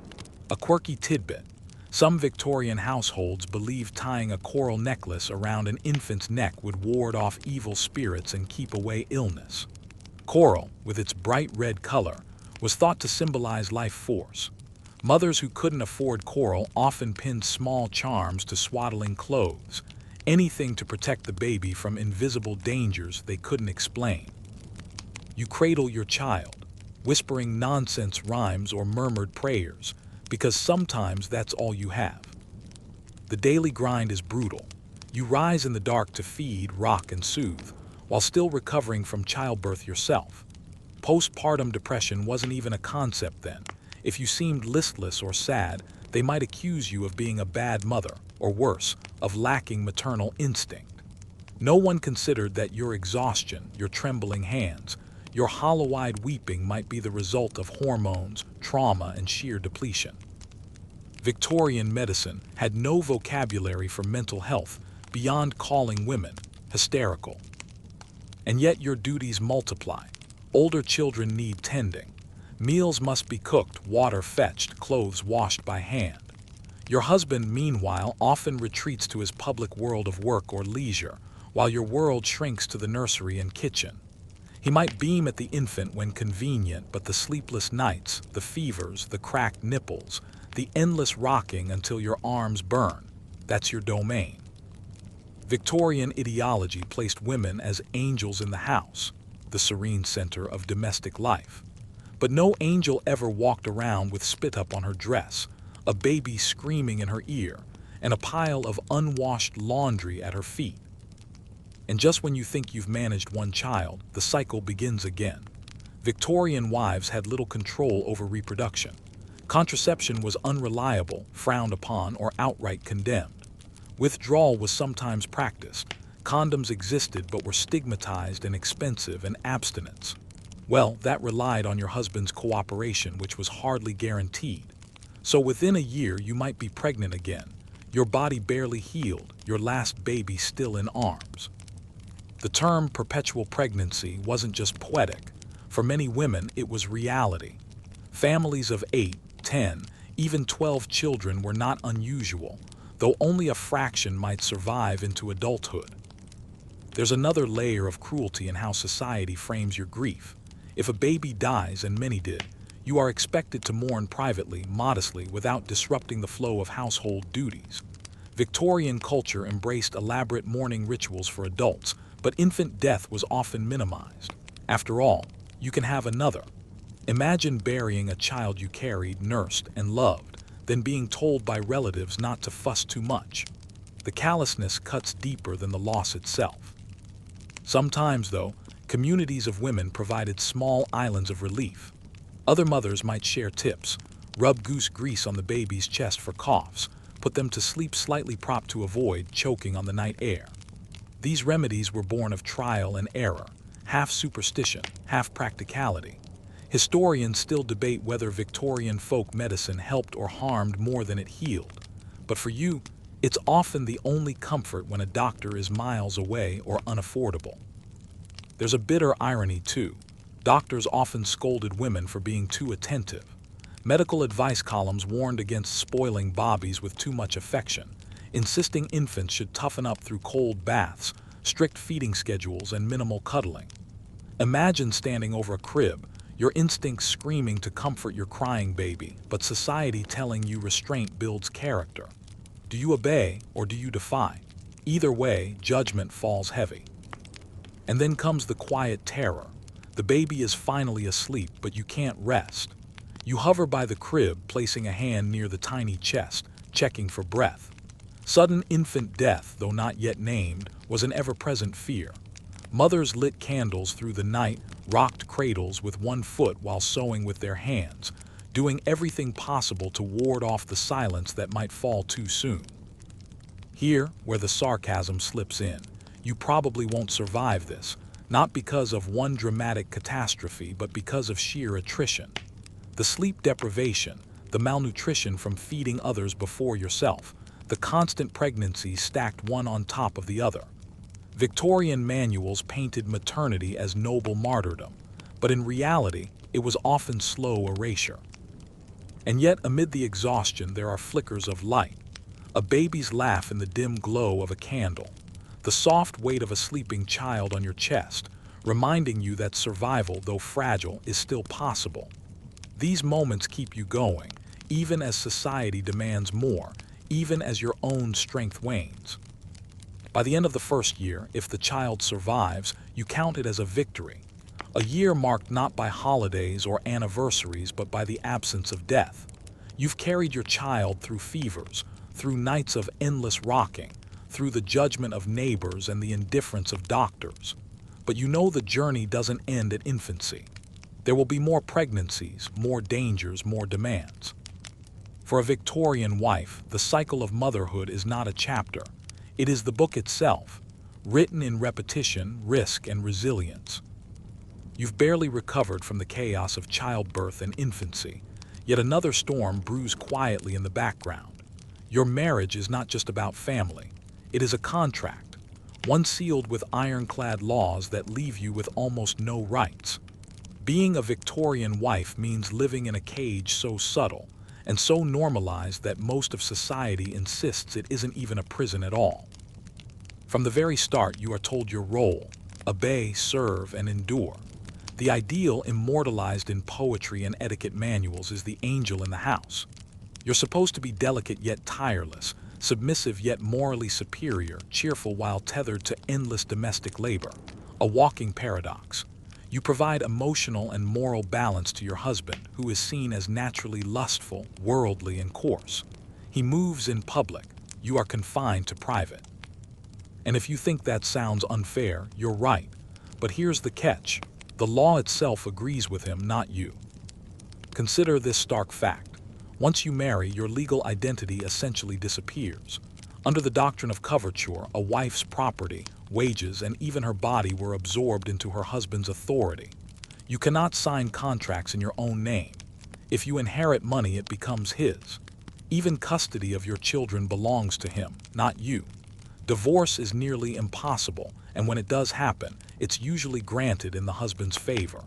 S1: A quirky tidbit. Some Victorian households believed tying a coral necklace around an infant's neck would ward off evil spirits and keep away illness. Coral, with its bright red color, was thought to symbolize life force. Mothers who couldn't afford coral often pinned small charms to swaddling clothes, anything to protect the baby from invisible dangers they couldn't explain. You cradle your child, whispering nonsense rhymes or murmured prayers, because sometimes that's all you have. The daily grind is brutal. You rise in the dark to feed, rock, and soothe, while still recovering from childbirth yourself. Postpartum depression wasn't even a concept then. If you seemed listless or sad, they might accuse you of being a bad mother, or worse, of lacking maternal instinct. No one considered that your exhaustion, your trembling hands, your hollow-eyed weeping might be the result of hormones, trauma, and sheer depletion. Victorian medicine had no vocabulary for mental health beyond calling women hysterical. And yet your duties multiply. Older children need tending. Meals must be cooked, water fetched, clothes washed by hand. Your husband, meanwhile, often retreats to his public world of work or leisure, while your world shrinks to the nursery and kitchen. He might beam at the infant when convenient, but the sleepless nights, the fevers, the cracked nipples, the endless rocking until your arms burn, that's your domain. Victorian ideology placed women as angels in the house, the serene center of domestic life. But no angel ever walked around with spit up on her dress, a baby screaming in her ear, and a pile of unwashed laundry at her feet. And just when you think you've managed one child, the cycle begins again. Victorian wives had little control over reproduction. Contraception was unreliable, frowned upon, or outright condemned. Withdrawal was sometimes practiced, Condoms existed but were stigmatized and expensive, and abstinence, well, that relied on your husband's cooperation, which was hardly guaranteed. So within a year, you might be pregnant again, your body barely healed, your last baby still in arms. The term perpetual pregnancy wasn't just poetic. For many women, it was reality. Families of 8, 10, even 12 children were not unusual, though only a fraction might survive into adulthood. There's another layer of cruelty in how society frames your grief. If a baby dies, and many did, you are expected to mourn privately, modestly, without disrupting the flow of household duties. Victorian culture embraced elaborate mourning rituals for adults, but infant death was often minimized. After all, you can have another. Imagine burying a child you carried, nursed, and loved, then being told by relatives not to fuss too much. The callousness cuts deeper than the loss itself. Sometimes, though, communities of women provided small islands of relief. Other mothers might share tips, rub goose grease on the baby's chest for coughs, put them to sleep slightly propped to avoid choking on the night air. These remedies were born of trial and error, half superstition, half practicality. Historians still debate whether Victorian folk medicine helped or harmed more than it healed. But for you, it's often the only comfort when a doctor is miles away or unaffordable. There's a bitter irony, too. Doctors often scolded women for being too attentive. Medical advice columns warned against spoiling bobbies with too much affection, insisting infants should toughen up through cold baths, strict feeding schedules, and minimal cuddling. Imagine standing over a crib, your instincts screaming to comfort your crying baby, but society telling you restraint builds character. Do you obey or do you defy? Either way, judgment falls heavy. And then comes the quiet terror. The baby is finally asleep, but you can't rest. You hover by the crib, placing a hand near the tiny chest, checking for breath. Sudden infant death, though not yet named, was an ever-present fear. Mothers lit candles through the night, rocked cradles with one foot while sewing with their hands, doing everything possible to ward off the silence that might fall too soon. Here, where the sarcasm slips in, you probably won't survive this, not because of one dramatic catastrophe, but because of sheer attrition. The sleep deprivation, the malnutrition from feeding others before yourself, the constant pregnancies stacked one on top of the other. Victorian manuals painted maternity as noble martyrdom, but in reality, it was often slow erasure. And yet, amid the exhaustion, there are flickers of light. A baby's laugh in the dim glow of a candle, the soft weight of a sleeping child on your chest, reminding you that survival, though fragile, is still possible. These moments keep you going, even as society demands more, even as your own strength wanes. By the end of the first year, if the child survives, you count it as a victory. A year marked not by holidays or anniversaries, but by the absence of death. You've carried your child through fevers, through nights of endless rocking, through the judgment of neighbors and the indifference of doctors. But you know the journey doesn't end at infancy. There will be more pregnancies, more dangers, more demands. For a Victorian wife, the cycle of motherhood is not a chapter. It is the book itself, written in repetition, risk, and resilience. You've barely recovered from the chaos of childbirth and infancy, yet another storm brews quietly in the background. Your marriage is not just about family. It is a contract, one sealed with ironclad laws that leave you with almost no rights. Being a Victorian wife means living in a cage so subtle and so normalized that most of society insists it isn't even a prison at all. From the very start, you are told your role: obey, serve, and endure. The ideal, immortalized in poetry and etiquette manuals, is the angel in the house. You're supposed to be delicate yet tireless, submissive yet morally superior, cheerful while tethered to endless domestic labor, a walking paradox. You provide emotional and moral balance to your husband, who is seen as naturally lustful, worldly, and coarse. He moves in public. You are confined to private. And if you think that sounds unfair, you're right. But here's the catch. The law itself agrees with him, not you. Consider this stark fact. Once you marry, your legal identity essentially disappears. Under the doctrine of coverture, a wife's property, wages, and even her body were absorbed into her husband's authority. You cannot sign contracts in your own name. If you inherit money, it becomes his. Even custody of your children belongs to him, not you. Divorce is nearly impossible, and when it does happen, it's usually granted in the husband's favor.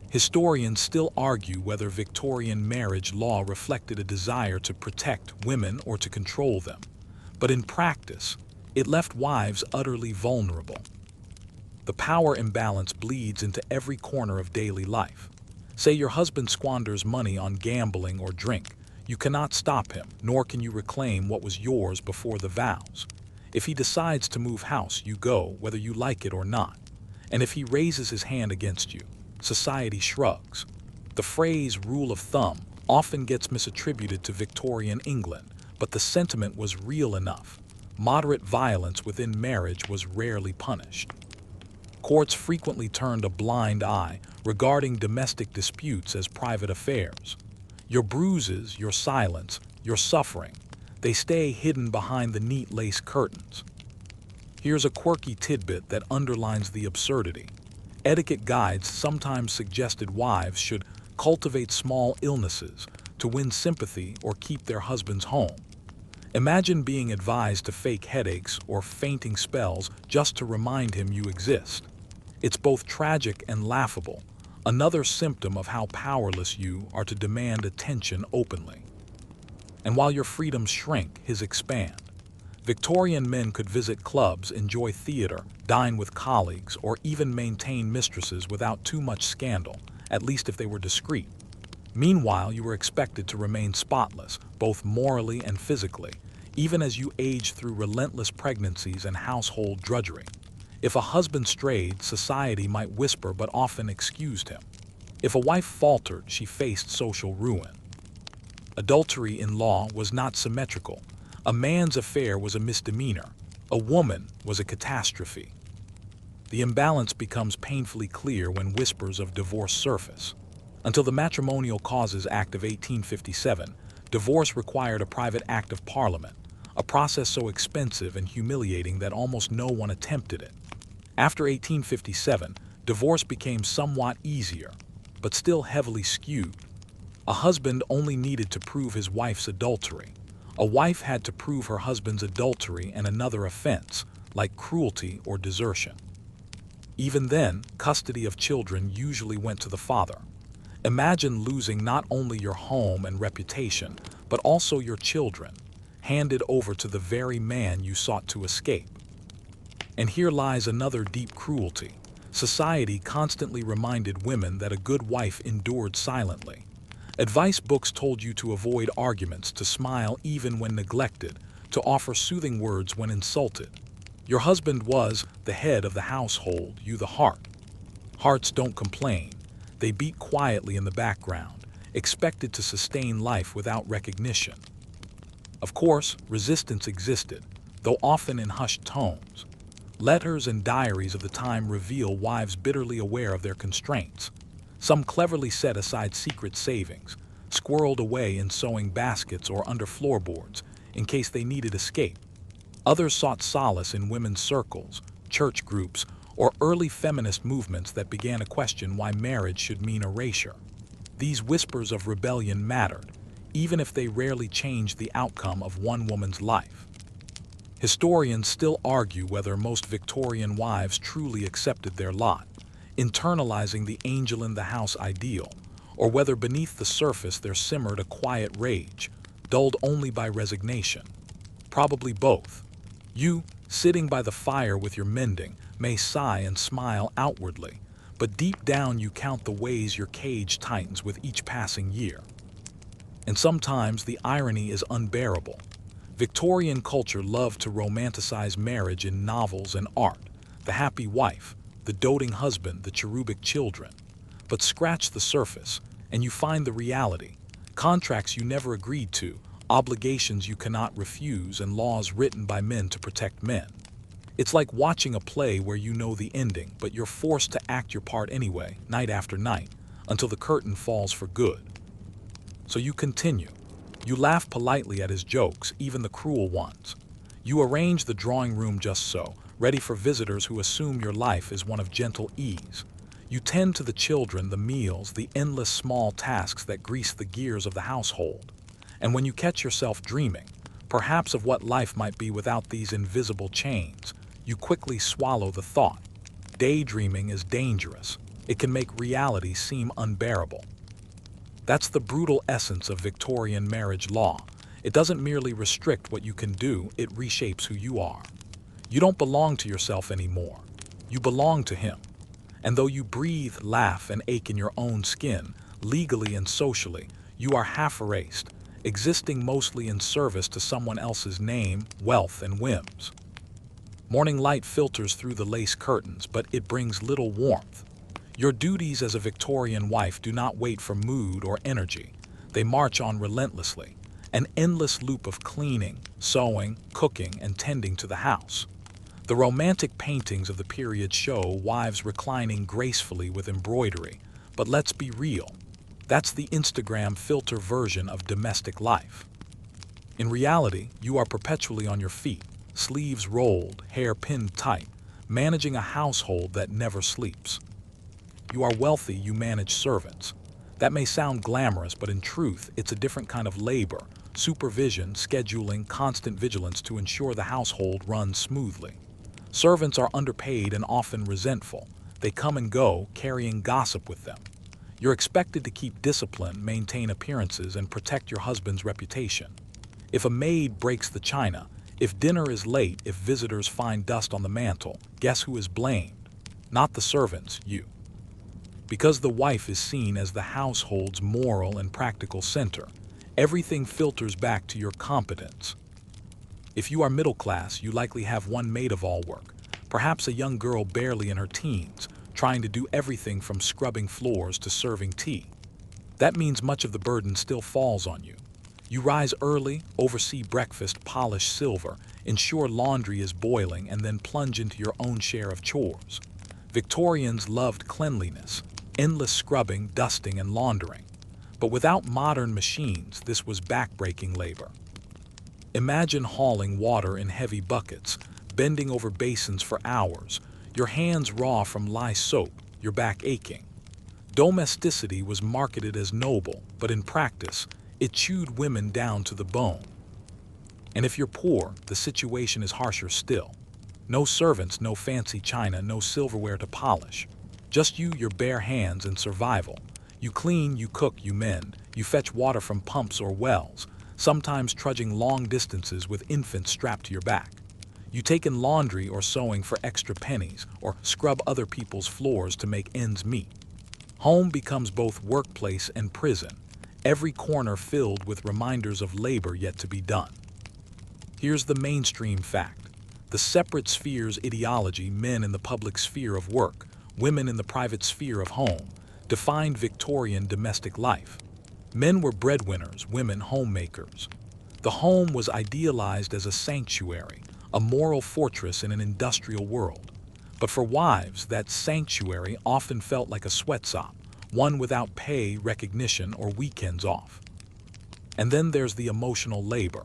S1: Historians still argue whether Victorian marriage law reflected a desire to protect women or to control them. But in practice, it left wives utterly vulnerable. The power imbalance bleeds into every corner of daily life. Say your husband squanders money on gambling or drink. You cannot stop him, nor can you reclaim what was yours before the vows. If he decides to move house, you go, whether you like it or not. And if he raises his hand against you, society shrugs. The phrase rule of thumb often gets misattributed to Victorian England, but the sentiment was real enough. Moderate violence within marriage was rarely punished. Courts frequently turned a blind eye, regarding domestic disputes as private affairs. Your bruises, your silence, your suffering, they stay hidden behind the neat lace curtains. Here's a quirky tidbit that underlines the absurdity. Etiquette guides sometimes suggested wives should cultivate small illnesses to win sympathy or keep their husbands home. Imagine being advised to fake headaches or fainting spells just to remind him you exist. It's both tragic and laughable, another symptom of how powerless you are to demand attention openly. And while your freedoms shrink, his expand. Victorian men could visit clubs, enjoy theater, dine with colleagues, or even maintain mistresses without too much scandal, at least if they were discreet. Meanwhile, you were expected to remain spotless, both morally and physically, even as you aged through relentless pregnancies and household drudgery. If a husband strayed, society might whisper but often excused him. If a wife faltered, she faced social ruin. Adultery in law was not symmetrical. A man's affair was a misdemeanor. A woman was a catastrophe. The imbalance becomes painfully clear when whispers of divorce surface. Until the Matrimonial Causes Act of 1857, divorce required a private act of Parliament, a process so expensive and humiliating that almost no one attempted it. After 1857, divorce became somewhat easier, but still heavily skewed. A husband only needed to prove his wife's adultery. A wife had to prove her husband's adultery and another offense, like cruelty or desertion. Even then, custody of children usually went to the father. Imagine losing not only your home and reputation, but also your children, handed over to the very man you sought to escape. And here lies another deep cruelty. Society constantly reminded women that a good wife endured silently. Advice books told you to avoid arguments, to smile even when neglected, to offer soothing words when insulted. Your husband was the head of the household, you the heart. Hearts don't complain. They beat quietly in the background, expected to sustain life without recognition. Of course, resistance existed, though often in hushed tones. Letters and diaries of the time reveal wives bitterly aware of their constraints. Some cleverly set aside secret savings, squirreled away in sewing baskets or under floorboards, in case they needed escape. Others sought solace in women's circles, church groups, or early feminist movements that began to question why marriage should mean erasure. These whispers of rebellion mattered, even if they rarely changed the outcome of one woman's life. Historians still argue whether most Victorian wives truly accepted their lot, internalizing the angel in the house ideal, or whether beneath the surface there simmered a quiet rage, dulled only by resignation. Probably both. You, sitting by the fire with your mending, may sigh and smile outwardly, but deep down you count the ways your cage tightens with each passing year. And sometimes the irony is unbearable. Victorian culture loved to romanticize marriage in novels and art, the happy wife, the doting husband, the cherubic children. But scratch the surface, and you find the reality. Contracts you never agreed to, obligations you cannot refuse, and laws written by men to protect men. It's like watching a play where you know the ending, but you're forced to act your part anyway, night after night, until the curtain falls for good. So you continue. You laugh politely at his jokes, even the cruel ones. You arrange the drawing room just so, ready for visitors who assume your life is one of gentle ease. You tend to the children, the meals, the endless small tasks that grease the gears of the household. And when you catch yourself dreaming, perhaps of what life might be without these invisible chains, you quickly swallow the thought. Daydreaming is dangerous. It can make reality seem unbearable. That's the brutal essence of Victorian marriage law. It doesn't merely restrict what you can do, it reshapes who you are. You don't belong to yourself anymore. You belong to him. And though you breathe, laugh, and ache in your own skin, legally and socially, you are half erased, existing mostly in service to someone else's name, wealth, and whims. Morning light filters through the lace curtains, but it brings little warmth. Your duties as a Victorian wife do not wait for mood or energy. They march on relentlessly, an endless loop of cleaning, sewing, cooking, and tending to the house. The romantic paintings of the period show wives reclining gracefully with embroidery, but let's be real. That's the Instagram filter version of domestic life. In reality, you are perpetually on your feet, sleeves rolled, hair pinned tight, managing a household that never sleeps. You are wealthy, you manage servants. That may sound glamorous, but in truth, it's a different kind of labor, supervision, scheduling, constant vigilance to ensure the household runs smoothly. Servants are underpaid and often resentful. They come and go, carrying gossip with them. You're expected to keep discipline, maintain appearances, and protect your husband's reputation. If a maid breaks the china, if dinner is late, if visitors find dust on the mantel, guess who is blamed? Not the servants, you. Because the wife is seen as the household's moral and practical center, everything filters back to your competence. If you are middle class, you likely have one maid of all work, perhaps a young girl barely in her teens, trying to do everything from scrubbing floors to serving tea. That means much of the burden still falls on you. You rise early, oversee breakfast, polish silver, ensure laundry is boiling, and then plunge into your own share of chores. Victorians loved cleanliness, endless scrubbing, dusting, and laundering. But without modern machines, this was backbreaking labor. Imagine hauling water in heavy buckets, bending over basins for hours, your hands raw from lye soap, your back aching. Domesticity was marketed as noble, but in practice, it chewed women down to the bone. And if you're poor, the situation is harsher still. No servants, no fancy china, no silverware to polish. Just you, your bare hands, and survival. You clean, you cook, you mend, you fetch water from pumps or wells, sometimes trudging long distances with infants strapped to your back. You take in laundry or sewing for extra pennies, or scrub other people's floors to make ends meet. Home becomes both workplace and prison, every corner filled with reminders of labor yet to be done. Here's the mainstream fact. The separate spheres ideology, men in the public sphere of work, women in the private sphere of home, defined Victorian domestic life. Men were breadwinners, women homemakers. The home was idealized as a sanctuary, a moral fortress in an industrial world. But for wives, that sanctuary often felt like a sweatshop, one without pay, recognition, or weekends off. And then there's the emotional labor.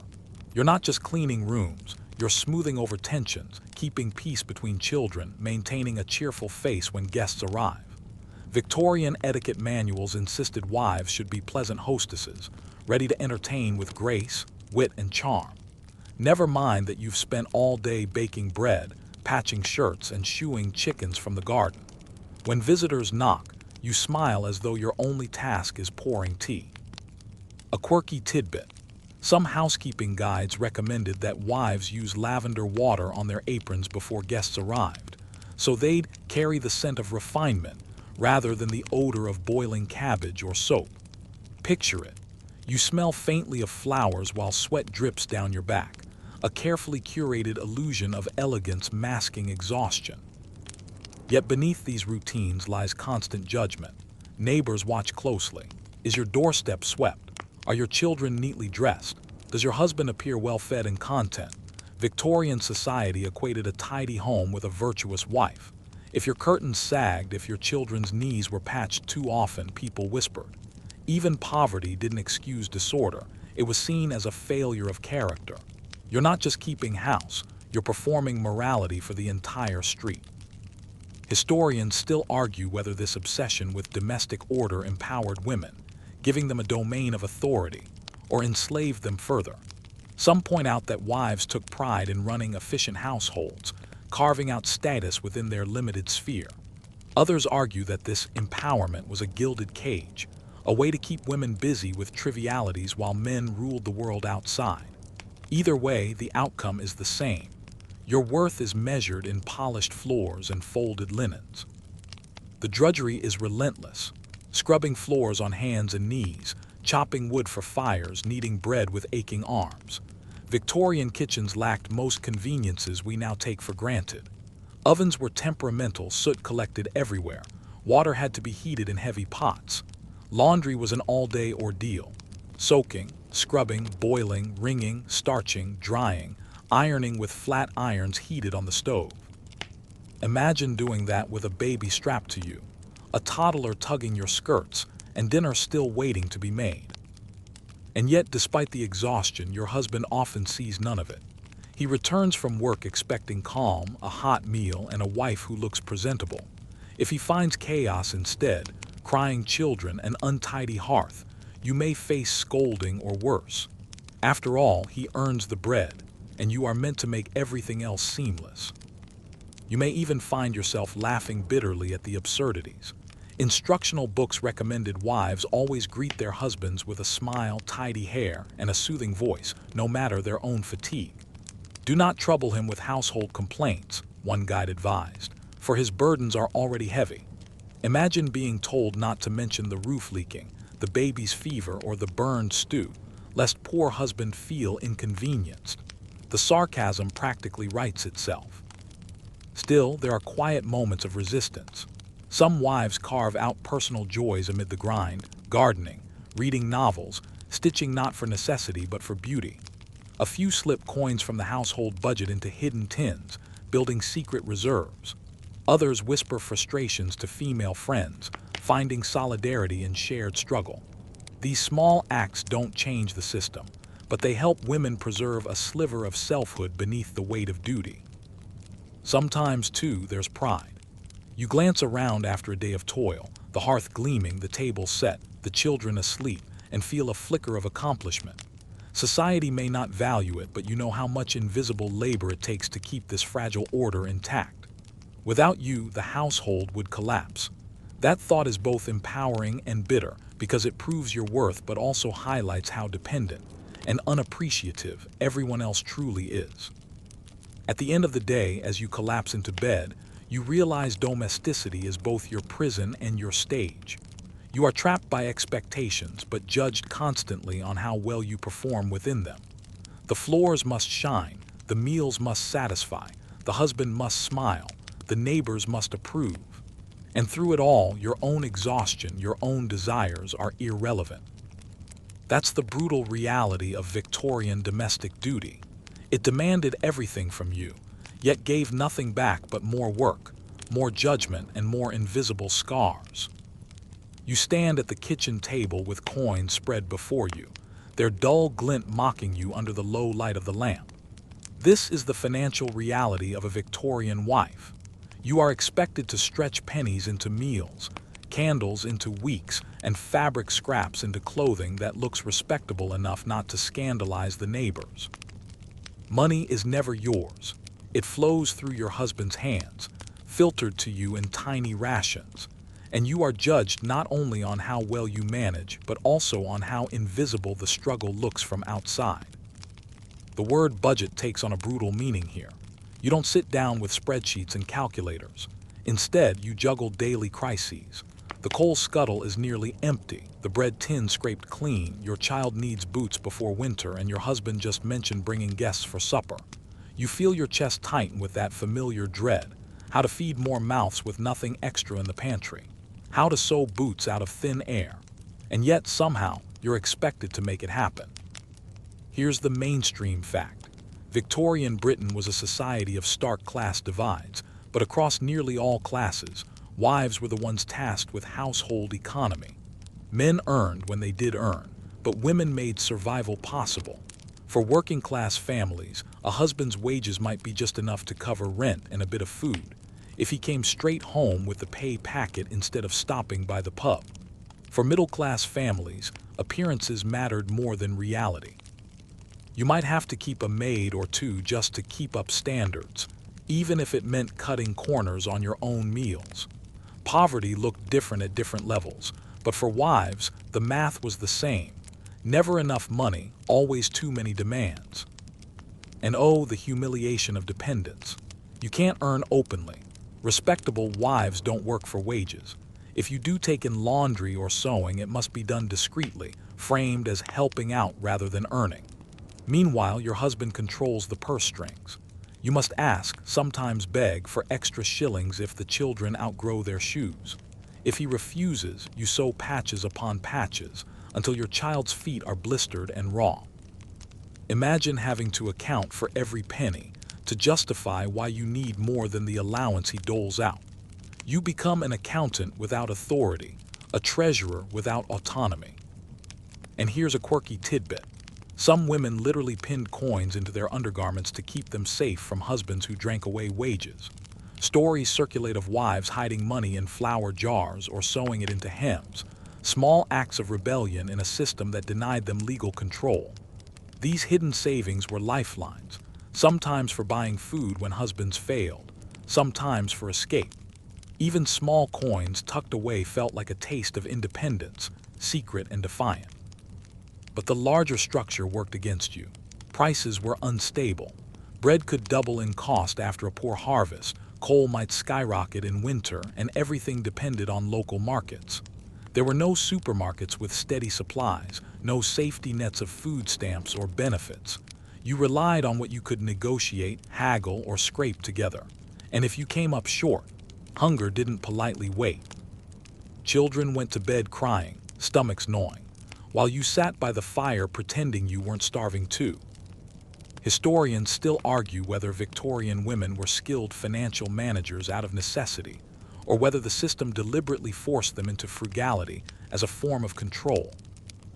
S1: You're not just cleaning rooms, you're smoothing over tensions, keeping peace between children, maintaining a cheerful face when guests arrive. Victorian etiquette manuals insisted wives should be pleasant hostesses, ready to entertain with grace, wit, and charm. Never mind that you've spent all day baking bread, patching shirts, and shooing chickens from the garden. When visitors knock, you smile as though your only task is pouring tea. A quirky tidbit. Some housekeeping guides recommended that wives use lavender water on their aprons before guests arrived, so they'd carry the scent of refinement rather than the odor of boiling cabbage or soap. Picture it. You smell faintly of flowers while sweat drips down your back, a carefully curated illusion of elegance masking exhaustion. Yet beneath these routines lies constant judgment. Neighbors watch closely. Is your doorstep swept? Are your children neatly dressed? Does your husband appear well-fed and content? Victorian society equated a tidy home with a virtuous wife. If your curtains sagged, if your children's knees were patched too often, people whispered. Even poverty didn't excuse disorder. It was seen as a failure of character. You're not just keeping house, you're performing morality for the entire street. Historians still argue whether this obsession with domestic order empowered women, giving them a domain of authority, or enslaved them further. Some point out that wives took pride in running efficient households, carving out status within their limited sphere. Others argue that this empowerment was a gilded cage, a way to keep women busy with trivialities while men ruled the world outside. Either way, the outcome is the same. Your worth is measured in polished floors and folded linens. The drudgery is relentless, scrubbing floors on hands and knees, chopping wood for fires, kneading bread with aching arms. Victorian kitchens lacked most conveniences we now take for granted. Ovens were temperamental, soot collected everywhere. Water had to be heated in heavy pots. Laundry was an all-day ordeal. Soaking, scrubbing, boiling, wringing, starching, drying, ironing with flat irons heated on the stove. Imagine doing that with a baby strapped to you, a toddler tugging your skirts, and dinner still waiting to be made. And yet, despite the exhaustion, your husband often sees none of it. He returns from work expecting calm, a hot meal, and a wife who looks presentable. If he finds chaos instead, crying children, an untidy hearth, you may face scolding or worse. After all, he earns the bread, and you are meant to make everything else seamless. You may even find yourself laughing bitterly at the absurdities. Instructional books recommended wives always greet their husbands with a smile, tidy hair, and a soothing voice, no matter their own fatigue. Do not trouble him with household complaints, one guide advised, for his burdens are already heavy. Imagine being told not to mention the roof leaking, the baby's fever, or the burned stew, lest poor husband feel inconvenienced. The sarcasm practically writes itself. Still, there are quiet moments of resistance. Some wives carve out personal joys amid the grind, gardening, reading novels, stitching not for necessity but for beauty. A few slip coins from the household budget into hidden tins, building secret reserves. Others whisper frustrations to female friends, finding solidarity in shared struggle. These small acts don't change the system, but they help women preserve a sliver of selfhood beneath the weight of duty. Sometimes, too, there's pride. You glance around after a day of toil, the hearth gleaming, the table set, the children asleep, and feel a flicker of accomplishment. Society may not value it, but you know how much invisible labor it takes to keep this fragile order intact. Without you, the household would collapse. That thought is both empowering and bitter, because it proves your worth but also highlights how dependent and unappreciative everyone else truly is. At the end of the day, as you collapse into bed, you realize domesticity is both your prison and your stage. You are trapped by expectations, but judged constantly on how well you perform within them. The floors must shine, the meals must satisfy, the husband must smile, the neighbors must approve. And through it all, your own exhaustion, your own desires are irrelevant. That's the brutal reality of Victorian domestic duty. It demanded everything from you, yet gave nothing back but more work, more judgment, and more invisible scars. You stand at the kitchen table with coins spread before you, their dull glint mocking you under the low light of the lamp. This is the financial reality of a Victorian wife. You are expected to stretch pennies into meals, candles into weeks, and fabric scraps into clothing that looks respectable enough not to scandalize the neighbors. Money is never yours. It flows through your husband's hands, filtered to you in tiny rations, and you are judged not only on how well you manage, but also on how invisible the struggle looks from outside. The word budget takes on a brutal meaning here. You don't sit down with spreadsheets and calculators. Instead, you juggle daily crises. The coal scuttle is nearly empty, the bread tin scraped clean, your child needs boots before winter, and your husband just mentioned bringing guests for supper. You feel your chest tighten with that familiar dread, how to feed more mouths with nothing extra in the pantry, how to sew boots out of thin air, and yet somehow you're expected to make it happen. Here's the mainstream fact. Victorian Britain was a society of stark class divides, but across nearly all classes, wives were the ones tasked with household economy. Men earned when they did earn, but women made survival possible. For working-class families, a husband's wages might be just enough to cover rent and a bit of food, if he came straight home with the pay packet instead of stopping by the pub. For middle-class families, appearances mattered more than reality. You might have to keep a maid or two just to keep up standards, even if it meant cutting corners on your own meals. Poverty looked different at different levels, but for wives, the math was the same. Never enough money, always too many demands. And oh, the humiliation of dependence. You can't earn openly. Respectable wives don't work for wages. If you do take in laundry or sewing, it must be done discreetly, framed as helping out rather than earning. Meanwhile, your husband controls the purse strings. You must ask, sometimes beg, for extra shillings if the children outgrow their shoes. If he refuses, you sew patches upon patches until your child's feet are blistered and raw. Imagine having to account for every penny to justify why you need more than the allowance he doles out. You become an accountant without authority, a treasurer without autonomy. And here's a quirky tidbit. Some women literally pinned coins into their undergarments to keep them safe from husbands who drank away wages. Stories circulate of wives hiding money in flour jars or sewing it into hems, small acts of rebellion in a system that denied them legal control. These hidden savings were lifelines, sometimes for buying food when husbands failed, sometimes for escape. Even small coins tucked away felt like a taste of independence, secret and defiant. But the larger structure worked against you. Prices were unstable. Bread could double in cost after a poor harvest, coal might skyrocket in winter, and everything depended on local markets. There were no supermarkets with steady supplies, no safety nets of food stamps or benefits. You relied on what you could negotiate, haggle, or scrape together. And if you came up short, hunger didn't politely wait. Children went to bed crying, stomachs gnawing, while you sat by the fire pretending you weren't starving too. Historians still argue whether Victorian women were skilled financial managers out of necessity, or whether the system deliberately forced them into frugality as a form of control.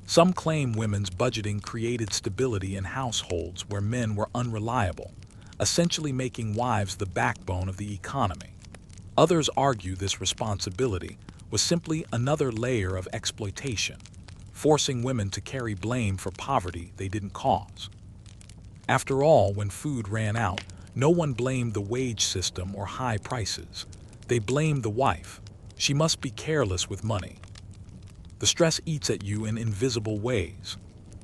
S1: Some claim women's budgeting created stability in households where men were unreliable, essentially making wives the backbone of the economy. Others argue this responsibility was simply another layer of exploitation, forcing women to carry blame for poverty they didn't cause. After all, when food ran out, no one blamed the wage system or high prices. They blamed the wife. She must be careless with money. The stress eats at you in invisible ways.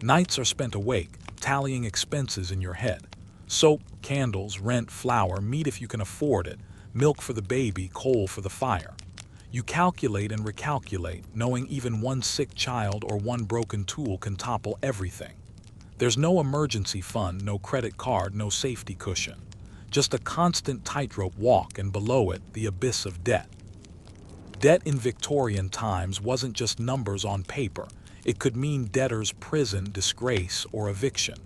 S1: Nights are spent awake, tallying expenses in your head. Soap, candles, rent, flour, meat if you can afford it, milk for the baby, coal for the fire. You calculate and recalculate, knowing even one sick child or one broken tool can topple everything. There's no emergency fund, no credit card, no safety cushion. Just a constant tightrope walk, and below it, the abyss of debt. Debt in Victorian times wasn't just numbers on paper. It could mean debtors' prison, disgrace, or eviction.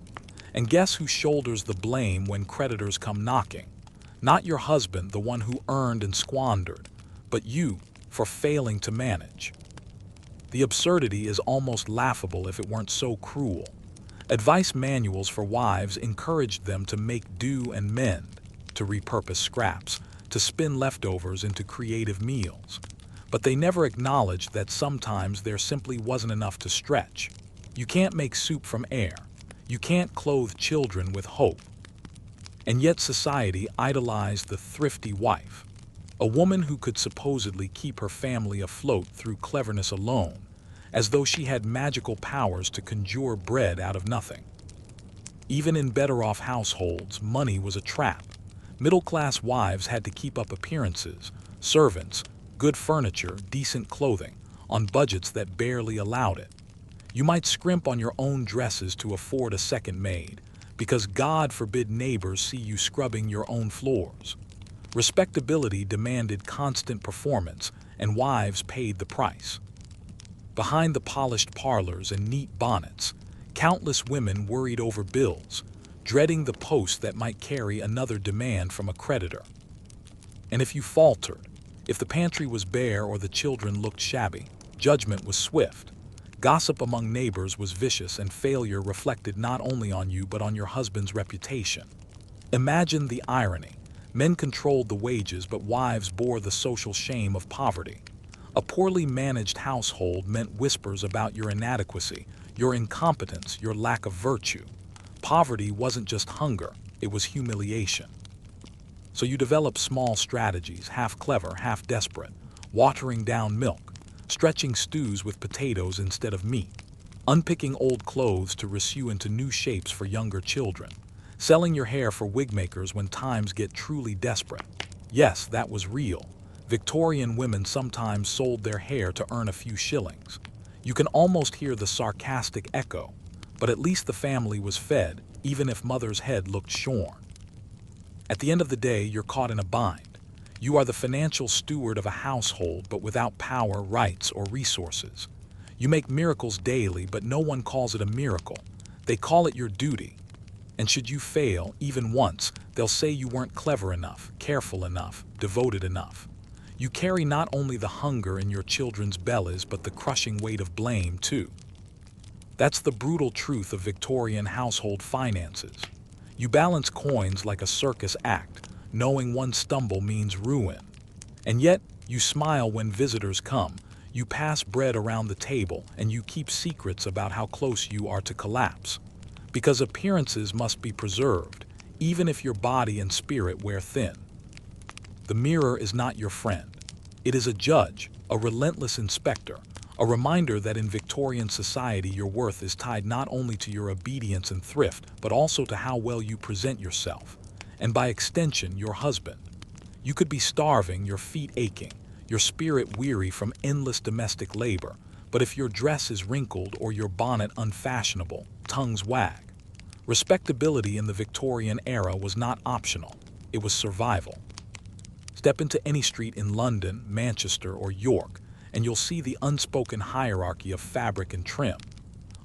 S1: And guess who shoulders the blame when creditors come knocking? Not your husband, the one who earned and squandered, but you, for failing to manage. The absurdity is almost laughable if it weren't so cruel. Advice manuals for wives encouraged them to make do and mend, to repurpose scraps, to spin leftovers into creative meals. But they never acknowledged that sometimes there simply wasn't enough to stretch. You can't make soup from air. You can't clothe children with hope. And yet society idolized the thrifty wife, a woman who could supposedly keep her family afloat through cleverness alone, as though she had magical powers to conjure bread out of nothing. Even in better-off households, money was a trap. Middle-class wives had to keep up appearances, servants, good furniture, decent clothing, on budgets that barely allowed it. You might scrimp on your own dresses to afford a second maid, because God forbid neighbors see you scrubbing your own floors. Respectability demanded constant performance, and wives paid the price. Behind the polished parlors and neat bonnets, countless women worried over bills, dreading the post that might carry another demand from a creditor. And if you faltered, if the pantry was bare or the children looked shabby, judgment was swift. Gossip among neighbors was vicious, and failure reflected not only on you but on your husband's reputation. Imagine the irony. Men controlled the wages, but wives bore the social shame of poverty. A poorly managed household meant whispers about your inadequacy, your incompetence, your lack of virtue. Poverty wasn't just hunger, it was humiliation. So you develop small strategies, half clever, half desperate, watering down milk, stretching stews with potatoes instead of meat, unpicking old clothes to resew into new shapes for younger children, selling your hair for wig makers when times get truly desperate. Yes, that was real. Victorian women sometimes sold their hair to earn a few shillings. You can almost hear the sarcastic echo, but at least the family was fed, even if mother's head looked shorn. At the end of the day, you're caught in a bind. You are the financial steward of a household, but without power, rights, or resources. You make miracles daily, but no one calls it a miracle. They call it your duty. And should you fail, even once, they'll say you weren't clever enough, careful enough, devoted enough. You carry not only the hunger in your children's bellies, but the crushing weight of blame, too. That's the brutal truth of Victorian household finances. You balance coins like a circus act, knowing one stumble means ruin. And yet, you smile when visitors come, you pass bread around the table, and you keep secrets about how close you are to collapse. Because appearances must be preserved, even if your body and spirit wear thin. The mirror is not your friend. It is a judge, a relentless inspector, a reminder that in Victorian society your worth is tied not only to your obedience and thrift, but also to how well you present yourself, and by extension, your husband. You could be starving, your feet aching, your spirit weary from endless domestic labor, but if your dress is wrinkled or your bonnet unfashionable, tongues wag. Respectability in the Victorian era was not optional, it was survival. Step into any street in London, Manchester, or York, and you'll see the unspoken hierarchy of fabric and trim.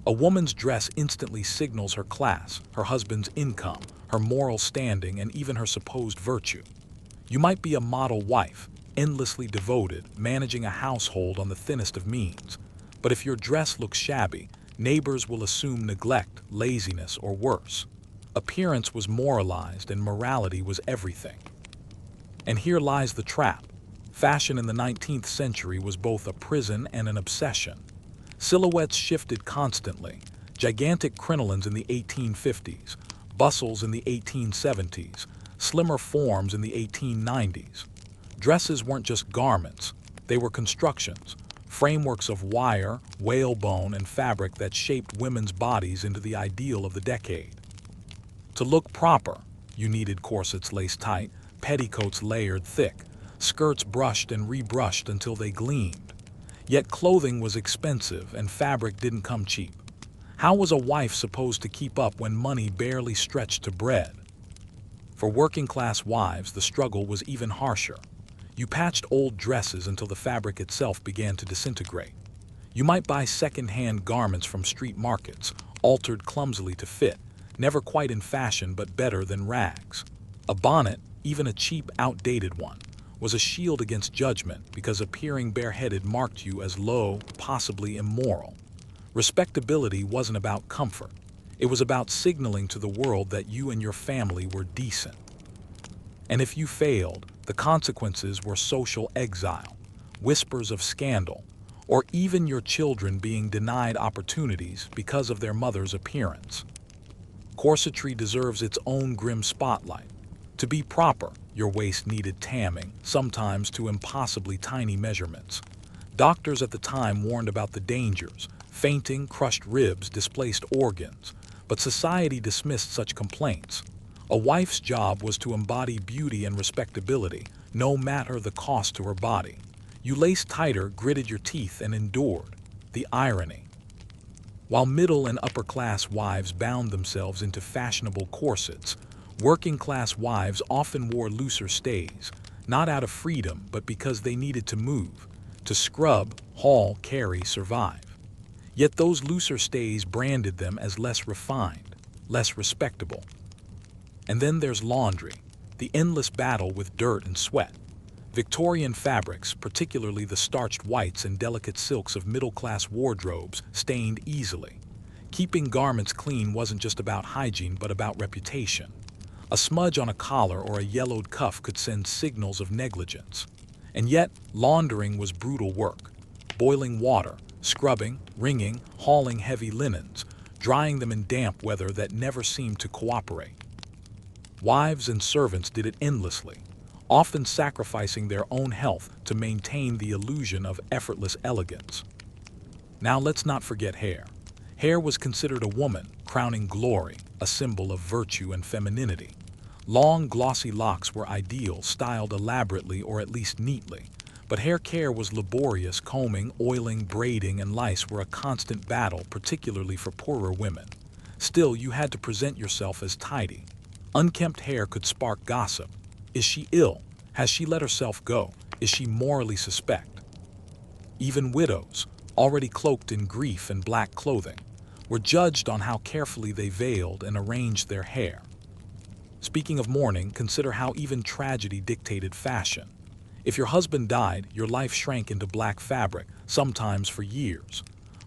S1: A woman's dress instantly signals her class, her husband's income, her moral standing, and even her supposed virtue. You might be a model wife, endlessly devoted, managing a household on the thinnest of means. But if your dress looks shabby, neighbors will assume neglect, laziness, or worse. Appearance was moralized and morality was everything. And here lies the trap. Fashion in the 19th century was both a prison and an obsession. Silhouettes shifted constantly. Gigantic crinolines in the 1850s, bustles in the 1870s, slimmer forms in the 1890s. Dresses weren't just garments, they were constructions, frameworks of wire, whalebone, and fabric that shaped women's bodies into the ideal of the decade. To look proper, you needed corsets laced tight, petticoats layered thick, skirts brushed and rebrushed until they gleamed. Yet clothing was expensive and fabric didn't come cheap. How was a wife supposed to keep up when money barely stretched to bread? For working-class wives, the struggle was even harsher. You patched old dresses until the fabric itself began to disintegrate. You might buy second-hand garments from street markets, altered clumsily to fit, never quite in fashion but better than rags. A bonnet, even a cheap, outdated one, was a shield against judgment because appearing bareheaded marked you as low, possibly immoral. Respectability wasn't about comfort. It was about signaling to the world that you and your family were decent. And if you failed, the consequences were social exile, whispers of scandal, or even your children being denied opportunities because of their mother's appearance. Corsetry deserves its own grim spotlight. To be proper, your waist needed tamming, sometimes to impossibly tiny measurements. Doctors at the time warned about the dangers: fainting, crushed ribs, displaced organs. But society dismissed such complaints. A wife's job was to embody beauty and respectability, no matter the cost to her body. You laced tighter, gritted your teeth, and endured. The irony. While middle and upper-class wives bound themselves into fashionable corsets, working-class wives often wore looser stays, not out of freedom, but because they needed to move, to scrub, haul, carry, survive. Yet those looser stays branded them as less refined, less respectable. And then there's laundry, the endless battle with dirt and sweat. Victorian fabrics, particularly the starched whites and delicate silks of middle-class wardrobes, stained easily. Keeping garments clean wasn't just about hygiene but about reputation. A smudge on a collar or a yellowed cuff could send signals of negligence. And yet, laundering was brutal work. Boiling water, scrubbing, wringing, hauling heavy linens, drying them in damp weather that never seemed to cooperate. Wives and servants did it endlessly, often sacrificing their own health to maintain the illusion of effortless elegance. Now let's not forget hair. Hair was considered a woman, crowning glory, a symbol of virtue and femininity. Long, glossy locks were ideal, styled elaborately or at least neatly. But hair care was laborious. Combing, oiling, braiding, and lice were a constant battle, particularly for poorer women. Still, you had to present yourself as tidy. Unkempt hair could spark gossip. Is she ill? Has she let herself go? Is she morally suspect? Even widows, already cloaked in grief and black clothing, were judged on how carefully they veiled and arranged their hair. Speaking of mourning, consider how even tragedy dictated fashion. If your husband died, your life shrank into black fabric, sometimes for years.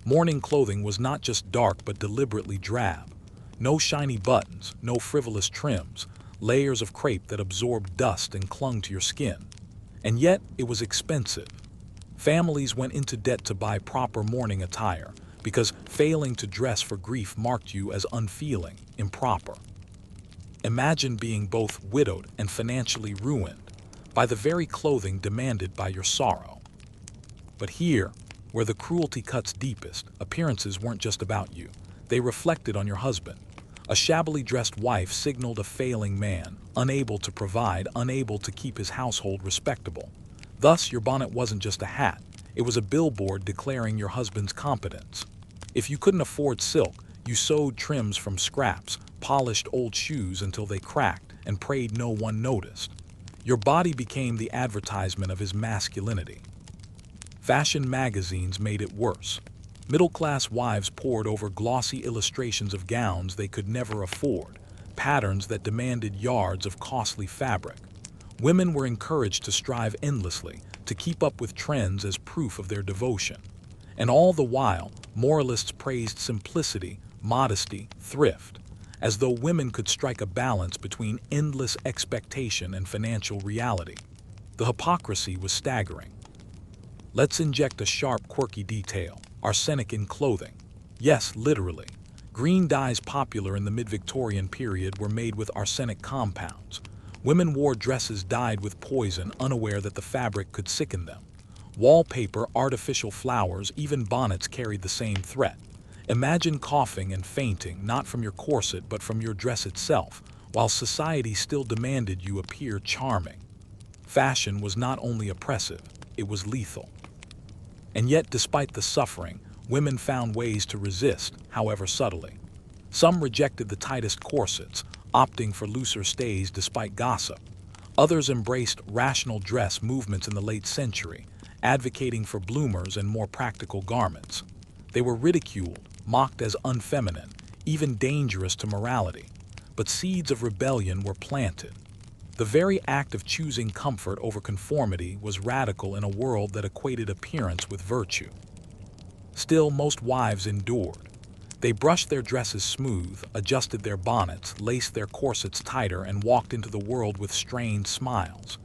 S1: Mourning clothing was not just dark but deliberately drab. No shiny buttons, no frivolous trims, layers of crepe that absorbed dust and clung to your skin. And yet, it was expensive. Families went into debt to buy proper mourning attire, because failing to dress for grief marked you as unfeeling, improper. Imagine being both widowed and financially ruined by the very clothing demanded by your sorrow. But here, where the cruelty cuts deepest, appearances weren't just about you. They reflected on your husband. A shabbily dressed wife signaled a failing man, unable to provide, unable to keep his household respectable. Thus, your bonnet wasn't just a hat. It was a billboard declaring your husband's competence. If you couldn't afford silk, you sewed trims from scraps, polished old shoes until they cracked, and prayed no one noticed. Your body became the advertisement of his masculinity. Fashion magazines made it worse. Middle-class wives pored over glossy illustrations of gowns they could never afford, patterns that demanded yards of costly fabric. Women were encouraged to strive endlessly, to keep up with trends as proof of their devotion. And all the while, moralists praised simplicity, modesty, thrift, as though women could strike a balance between endless expectation and financial reality. The hypocrisy was staggering. Let's inject a sharp, quirky detail: arsenic in clothing. Yes, literally. Green dyes popular in the mid-Victorian period were made with arsenic compounds. Women wore dresses dyed with poison, unaware that the fabric could sicken them. Wallpaper, artificial flowers, even bonnets carried the same threat. Imagine coughing and fainting, not from your corset but from your dress itself, while society still demanded you appear charming. Fashion was not only oppressive, it was lethal. And yet, despite the suffering, women found ways to resist, however subtly. Some rejected the tightest corsets, opting for looser stays despite gossip. Others embraced rational dress movements in the late century, advocating for bloomers and more practical garments. They were ridiculed, mocked as unfeminine, even dangerous to morality. But seeds of rebellion were planted. The very act of choosing comfort over conformity was radical in a world that equated appearance with virtue. Still, most wives endured. They brushed their dresses smooth, adjusted their bonnets, laced their corsets tighter, and walked into the world with strained smiles.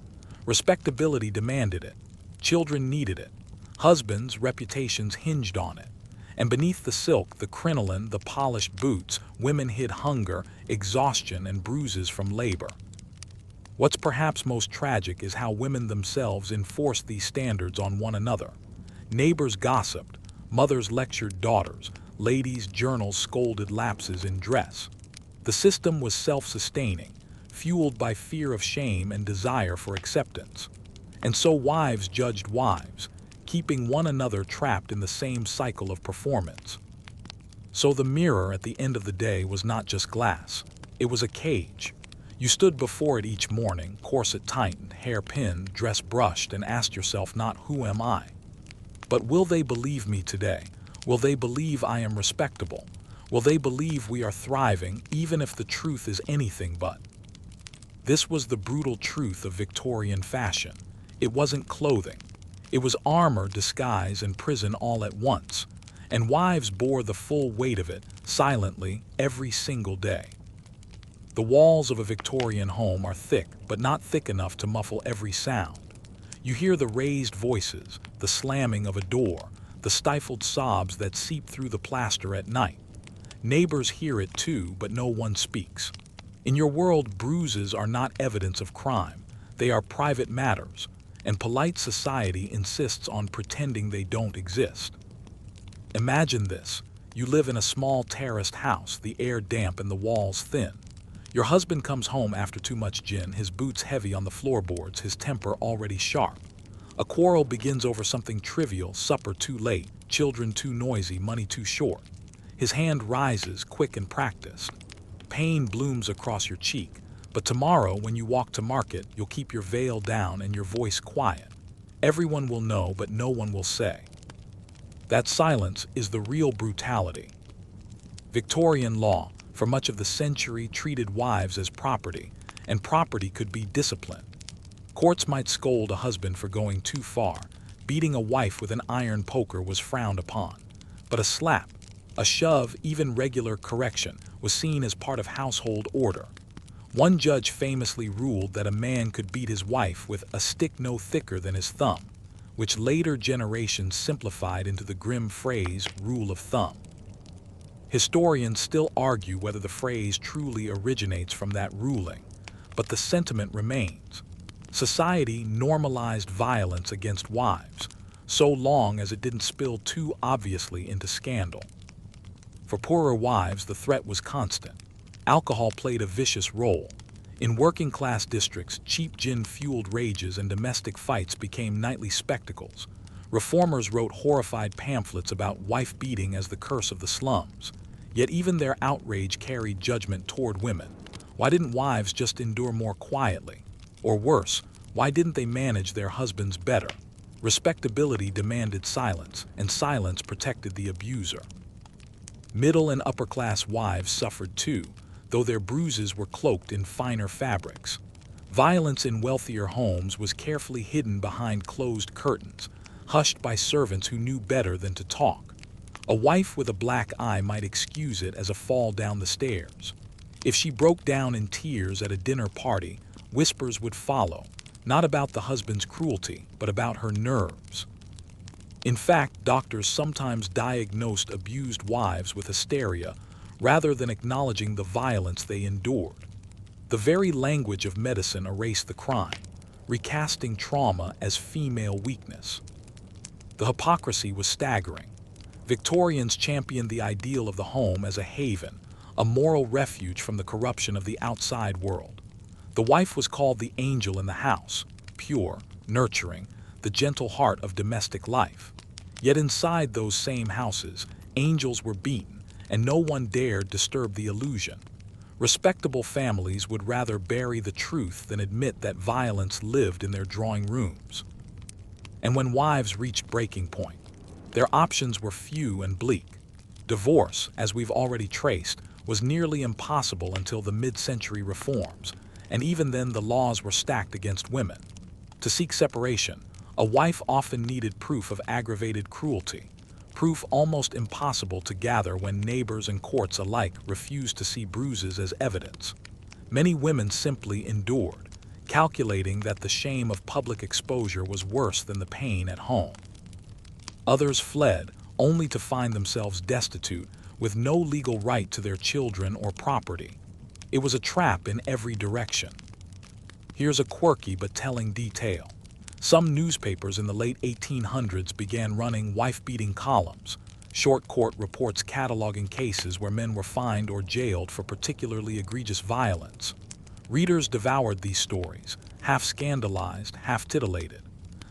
S1: Respectability demanded it. Children needed it. Husbands' reputations hinged on it. And beneath the silk, the crinoline, the polished boots, women hid hunger, exhaustion, and bruises from labor. What's perhaps most tragic is how women themselves enforced these standards on one another. Neighbors gossiped, mothers lectured daughters, ladies' journals scolded lapses in dress. The system was self-sustaining, fueled by fear of shame and desire for acceptance. And so wives judged wives, keeping one another trapped in the same cycle of performance. So the mirror at the end of the day was not just glass, it was a cage. You stood before it each morning, corset tightened, hair pinned, dress brushed, and asked yourself not "Who am I?" but "Will they believe me today? Will they believe I am respectable? Will they believe we are thriving, even if the truth is anything but?" This was the brutal truth of Victorian fashion. It wasn't clothing. It was armor, disguise, and prison all at once, and wives bore the full weight of it, silently, every single day. The walls of a Victorian home are thick, but not thick enough to muffle every sound. You hear the raised voices, the slamming of a door, the stifled sobs that seep through the plaster at night. Neighbors hear it too, but no one speaks. In your world, bruises are not evidence of crime. They are private matters, and polite society insists on pretending they don't exist. Imagine this. You live in a small terraced house, the air damp and the walls thin. Your husband comes home after too much gin, his boots heavy on the floorboards, his temper already sharp. A quarrel begins over something trivial, supper too late, children too noisy, money too short. His hand rises, quick and practiced. Pain blooms across your cheek, but tomorrow when you walk to market, you'll keep your veil down and your voice quiet. Everyone will know, but no one will say. That silence is the real brutality. Victorian law, for much of the century, treated wives as property, and property could be disciplined. Courts might scold a husband for going too far. Beating a wife with an iron poker was frowned upon. But a slap, a shove, even regular correction, was seen as part of household order. One judge famously ruled that a man could beat his wife with a stick no thicker than his thumb, which later generations simplified into the grim phrase rule of thumb. Historians still argue whether the phrase truly originates from that ruling, but the sentiment remains. Society normalized violence against wives, so long as it didn't spill too obviously into scandal. For poorer wives, the threat was constant. Alcohol played a vicious role. In working-class districts, cheap gin-fueled rages and domestic fights became nightly spectacles. Reformers wrote horrified pamphlets about wife beating as the curse of the slums. Yet even their outrage carried judgment toward women. Why didn't wives just endure more quietly? Or worse, why didn't they manage their husbands better? Respectability demanded silence, and silence protected the abuser. Middle and upper-class wives suffered too, though their bruises were cloaked in finer fabrics. Violence in wealthier homes was carefully hidden behind closed curtains, hushed by servants who knew better than to talk. A wife with a black eye might excuse it as a fall down the stairs. If she broke down in tears at a dinner party, whispers would follow, not about the husband's cruelty, but about her nerves. In fact, doctors sometimes diagnosed abused wives with hysteria rather than acknowledging the violence they endured. The very language of medicine erased the crime, recasting trauma as female weakness. The hypocrisy was staggering. Victorians championed the ideal of the home as a haven, a moral refuge from the corruption of the outside world. The wife was called the angel in the house, pure, nurturing, the gentle heart of domestic life. Yet inside those same houses, angels were beaten, and no one dared disturb the illusion. Respectable families would rather bury the truth than admit that violence lived in their drawing rooms. And when wives reached breaking point, their options were few and bleak. Divorce, as we've already traced, was nearly impossible until the mid-century reforms, and even then the laws were stacked against women. To seek separation, a wife often needed proof of aggravated cruelty, proof almost impossible to gather when neighbors and courts alike refused to see bruises as evidence. Many women simply endured, calculating that the shame of public exposure was worse than the pain at home. Others fled, only to find themselves destitute, with no legal right to their children or property. It was a trap in every direction. Here's a quirky but telling detail. Some newspapers in the late 1800s began running wife-beating columns, short court reports cataloging cases where men were fined or jailed for particularly egregious violence. Readers devoured these stories, half scandalized, half titillated.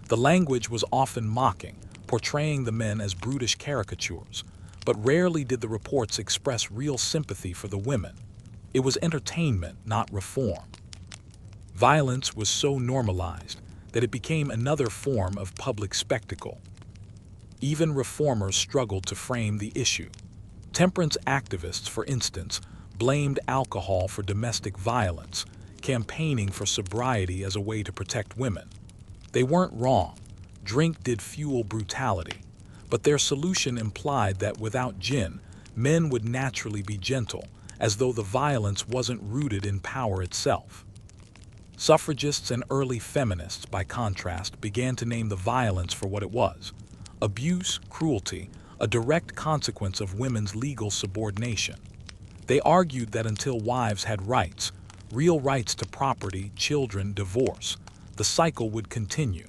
S1: The language was often mocking, portraying the men as brutish caricatures, but rarely did the reports express real sympathy for the women. It was entertainment, not reform. Violence was so normalized that it became another form of public spectacle. Even reformers struggled to frame the issue. Temperance activists, for instance, blamed alcohol for domestic violence, campaigning for sobriety as a way to protect women. They weren't wrong. Drink did fuel brutality. But their solution implied that without gin, men would naturally be gentle, as though the violence wasn't rooted in power itself. Suffragists and early feminists, by contrast, began to name the violence for what it was: abuse, cruelty, a direct consequence of women's legal subordination. They argued that until wives had rights, real rights to property, children, divorce, the cycle would continue.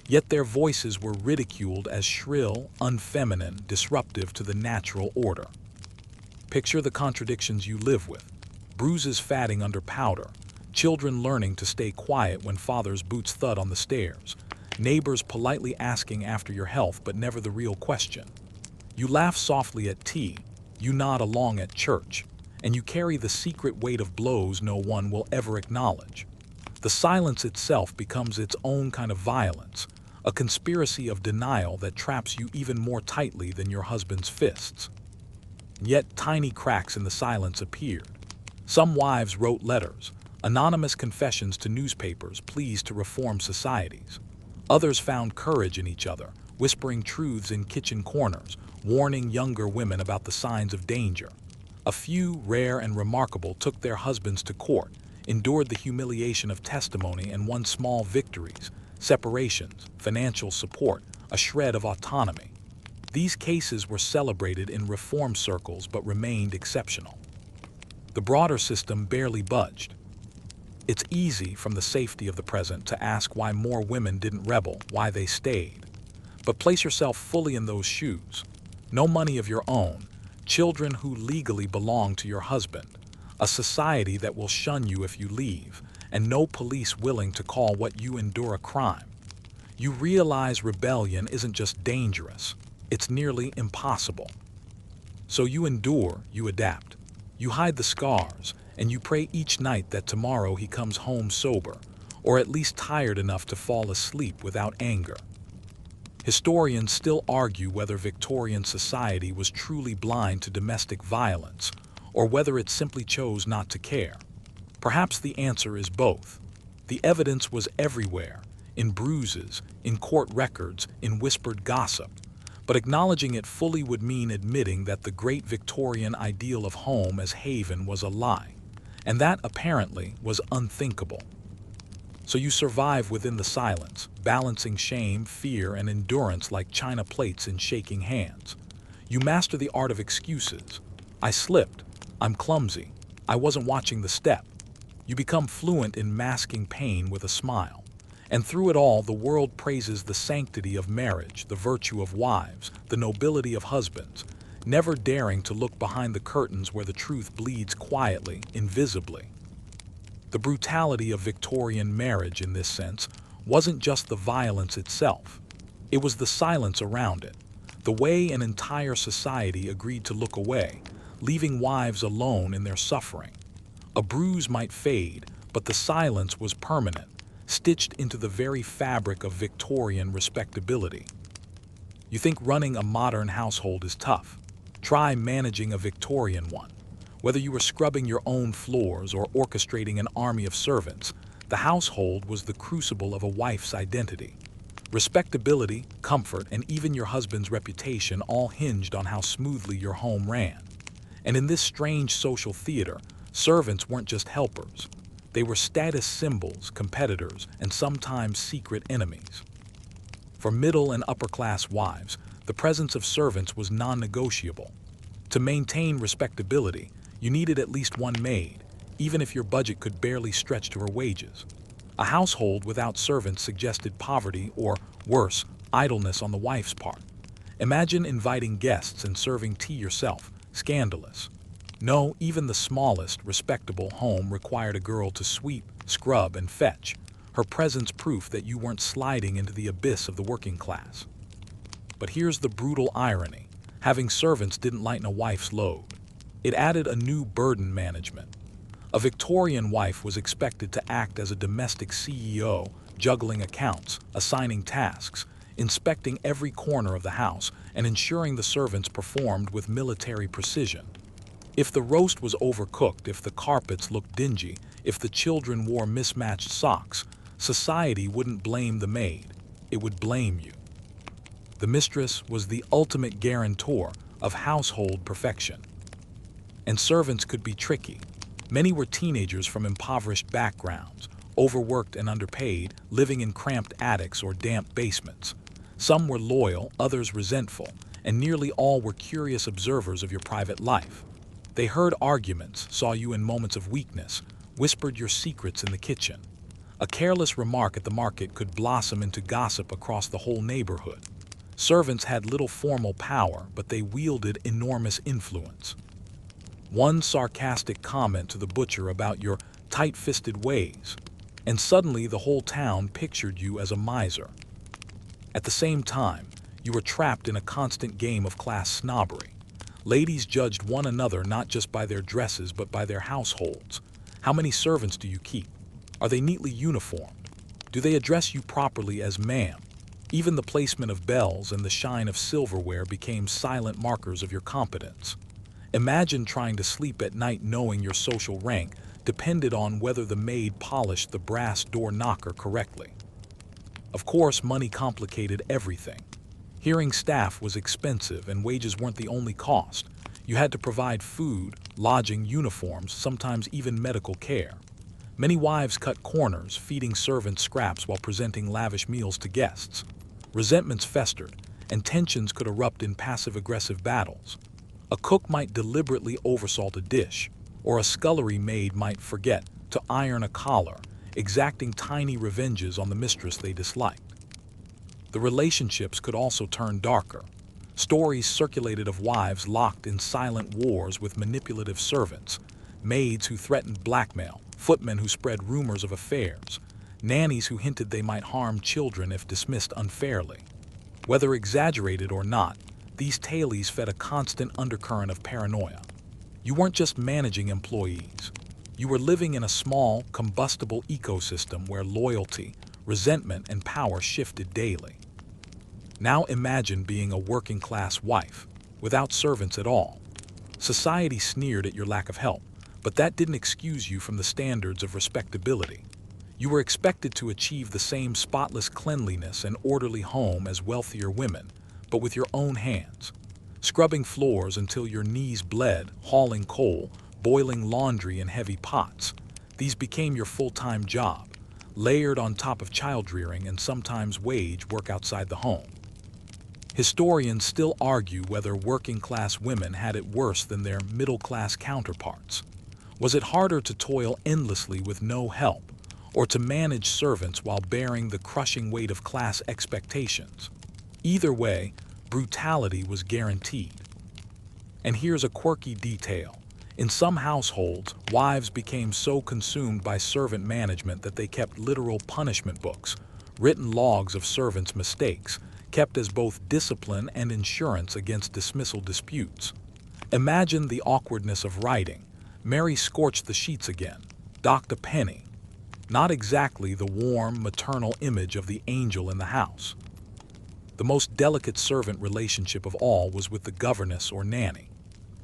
S1: Yet their voices were ridiculed as shrill, unfeminine, disruptive to the natural order. Picture the contradictions you live with: bruises fatting under powder, children learning to stay quiet when father's boots thud on the stairs, neighbors politely asking after your health but never the real question. You laugh softly at tea, you nod along at church, and you carry the secret weight of blows no one will ever acknowledge. The silence itself becomes its own kind of violence, a conspiracy of denial that traps you even more tightly than your husband's fists. Yet tiny cracks in the silence appeared. Some wives wrote letters, anonymous confessions to newspapers, pleas to reform societies. Others found courage in each other, whispering truths in kitchen corners, warning younger women about the signs of danger. A few, rare and remarkable, took their husbands to court, endured the humiliation of testimony, and won small victories: separations, financial support, a shred of autonomy. These cases were celebrated in reform circles but remained exceptional. The broader system barely budged. It's easy, from the safety of the present, to ask why more women didn't rebel, why they stayed. But place yourself fully in those shoes. No money of your own, children who legally belong to your husband, a society that will shun you if you leave, and no police willing to call what you endure a crime. You realize rebellion isn't just dangerous, it's nearly impossible. So you endure, you adapt. You hide the scars, and you pray each night that tomorrow he comes home sober, or at least tired enough to fall asleep without anger. Historians still argue whether Victorian society was truly blind to domestic violence, or whether it simply chose not to care. Perhaps the answer is both. The evidence was everywhere, in bruises, in court records, in whispered gossip. But acknowledging it fully would mean admitting that the great Victorian ideal of home as haven was a lie, and that, apparently, was unthinkable. So you survive within the silence, balancing shame, fear, and endurance like china plates in shaking hands. You master the art of excuses. I slipped. I'm clumsy. I wasn't watching the step. You become fluent in masking pain with a smile. And through it all, the world praises the sanctity of marriage, the virtue of wives, the nobility of husbands, never daring to look behind the curtains where the truth bleeds quietly, invisibly. The brutality of Victorian marriage, in this sense, wasn't just the violence itself. It was the silence around it, the way an entire society agreed to look away, leaving wives alone in their suffering. A bruise might fade, but the silence was permanent, stitched into the very fabric of Victorian respectability. You think running a modern household is tough? Try managing a Victorian one. Whether you were scrubbing your own floors or orchestrating an army of servants, the household was the crucible of a wife's identity. Respectability, comfort, and even your husband's reputation all hinged on how smoothly your home ran. And in this strange social theater, servants weren't just helpers. They were status symbols, competitors, and sometimes secret enemies. For middle and upper-class wives, the presence of servants was non-negotiable. To maintain respectability, you needed at least one maid, even if your budget could barely stretch to her wages. A household without servants suggested poverty or, worse, idleness on the wife's part. Imagine inviting guests and serving tea yourself. Scandalous. No, even the smallest, respectable home required a girl to sweep, scrub, and fetch, her presence proof that you weren't sliding into the abyss of the working class. But here's the brutal irony. Having servants didn't lighten a wife's load. It added a new burden: management. A Victorian wife was expected to act as a domestic CEO, juggling accounts, assigning tasks, inspecting every corner of the house, and ensuring the servants performed with military precision. If the roast was overcooked, if the carpets looked dingy, if the children wore mismatched socks, society wouldn't blame the maid, it would blame you. The mistress was the ultimate guarantor of household perfection. And servants could be tricky. Many were teenagers from impoverished backgrounds, overworked and underpaid, living in cramped attics or damp basements. Some were loyal, others resentful, and nearly all were curious observers of your private life. They heard arguments, saw you in moments of weakness, whispered your secrets in the kitchen. A careless remark at the market could blossom into gossip across the whole neighborhood. Servants had little formal power, but they wielded enormous influence. One sarcastic comment to the butcher about your tight-fisted ways, and suddenly the whole town pictured you as a miser. At the same time, you were trapped in a constant game of class snobbery. Ladies judged one another not just by their dresses but by their households. How many servants do you keep? Are they neatly uniformed? Do they address you properly as ma'am? Even the placement of bells and the shine of silverware became silent markers of your competence. Imagine trying to sleep at night knowing your social rank depended on whether the maid polished the brass door knocker correctly. Of course, money complicated everything. Hiring staff was expensive and wages weren't the only cost. You had to provide food, lodging, uniforms, sometimes even medical care. Many wives cut corners, feeding servants scraps while presenting lavish meals to guests. Resentments festered, and tensions could erupt in passive-aggressive battles. A cook might deliberately oversalt a dish, or a scullery maid might forget to iron a collar, exacting tiny revenges on the mistress they disliked. The relationships could also turn darker. Stories circulated of wives locked in silent wars with manipulative servants, maids who threatened blackmail, footmen who spread rumors of affairs, nannies who hinted they might harm children if dismissed unfairly. Whether exaggerated or not, these tales fed a constant undercurrent of paranoia. You weren't just managing employees. You were living in a small, combustible ecosystem where loyalty, resentment, and power shifted daily. Now imagine being a working-class wife, without servants at all. Society sneered at your lack of help, but that didn't excuse you from the standards of respectability. You were expected to achieve the same spotless cleanliness and orderly home as wealthier women, but with your own hands. Scrubbing floors until your knees bled, hauling coal, boiling laundry in heavy pots. These became your full-time job, layered on top of child-rearing and sometimes wage work outside the home. Historians still argue whether working-class women had it worse than their middle-class counterparts. Was it harder to toil endlessly with no help, or to manage servants while bearing the crushing weight of class expectations? Either way, brutality was guaranteed. And here's a quirky detail. In some households, wives became so consumed by servant management that they kept literal punishment books, written logs of servants' mistakes, kept as both discipline and insurance against dismissal disputes. Imagine the awkwardness of writing. Mary scorched the sheets again, docked a penny. Not exactly the warm, maternal image of the angel in the house. The most delicate servant relationship of all was with the governess or nanny.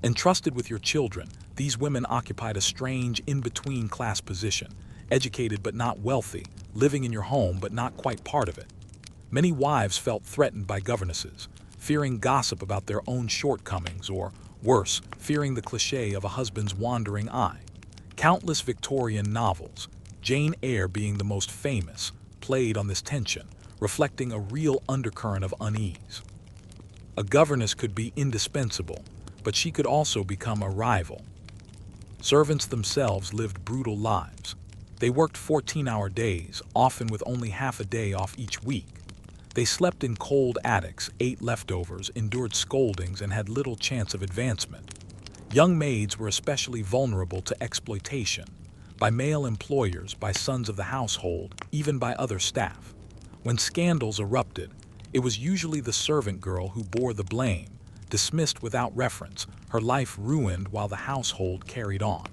S1: Entrusted with your children, these women occupied a strange in-between class position, educated but not wealthy, living in your home but not quite part of it. Many wives felt threatened by governesses, fearing gossip about their own shortcomings, or, worse, fearing the cliché of a husband's wandering eye. Countless Victorian novels, Jane Eyre being the most famous, played on this tension, reflecting a real undercurrent of unease. A governess could be indispensable, but she could also become a rival. Servants themselves lived brutal lives. They worked 14-hour days, often with only half a day off each week. They slept in cold attics, ate leftovers, endured scoldings, and had little chance of advancement. Young maids were especially vulnerable to exploitation, by male employers, by sons of the household, even by other staff. When scandals erupted, it was usually the servant girl who bore the blame, dismissed without reference, her life ruined while the household carried on.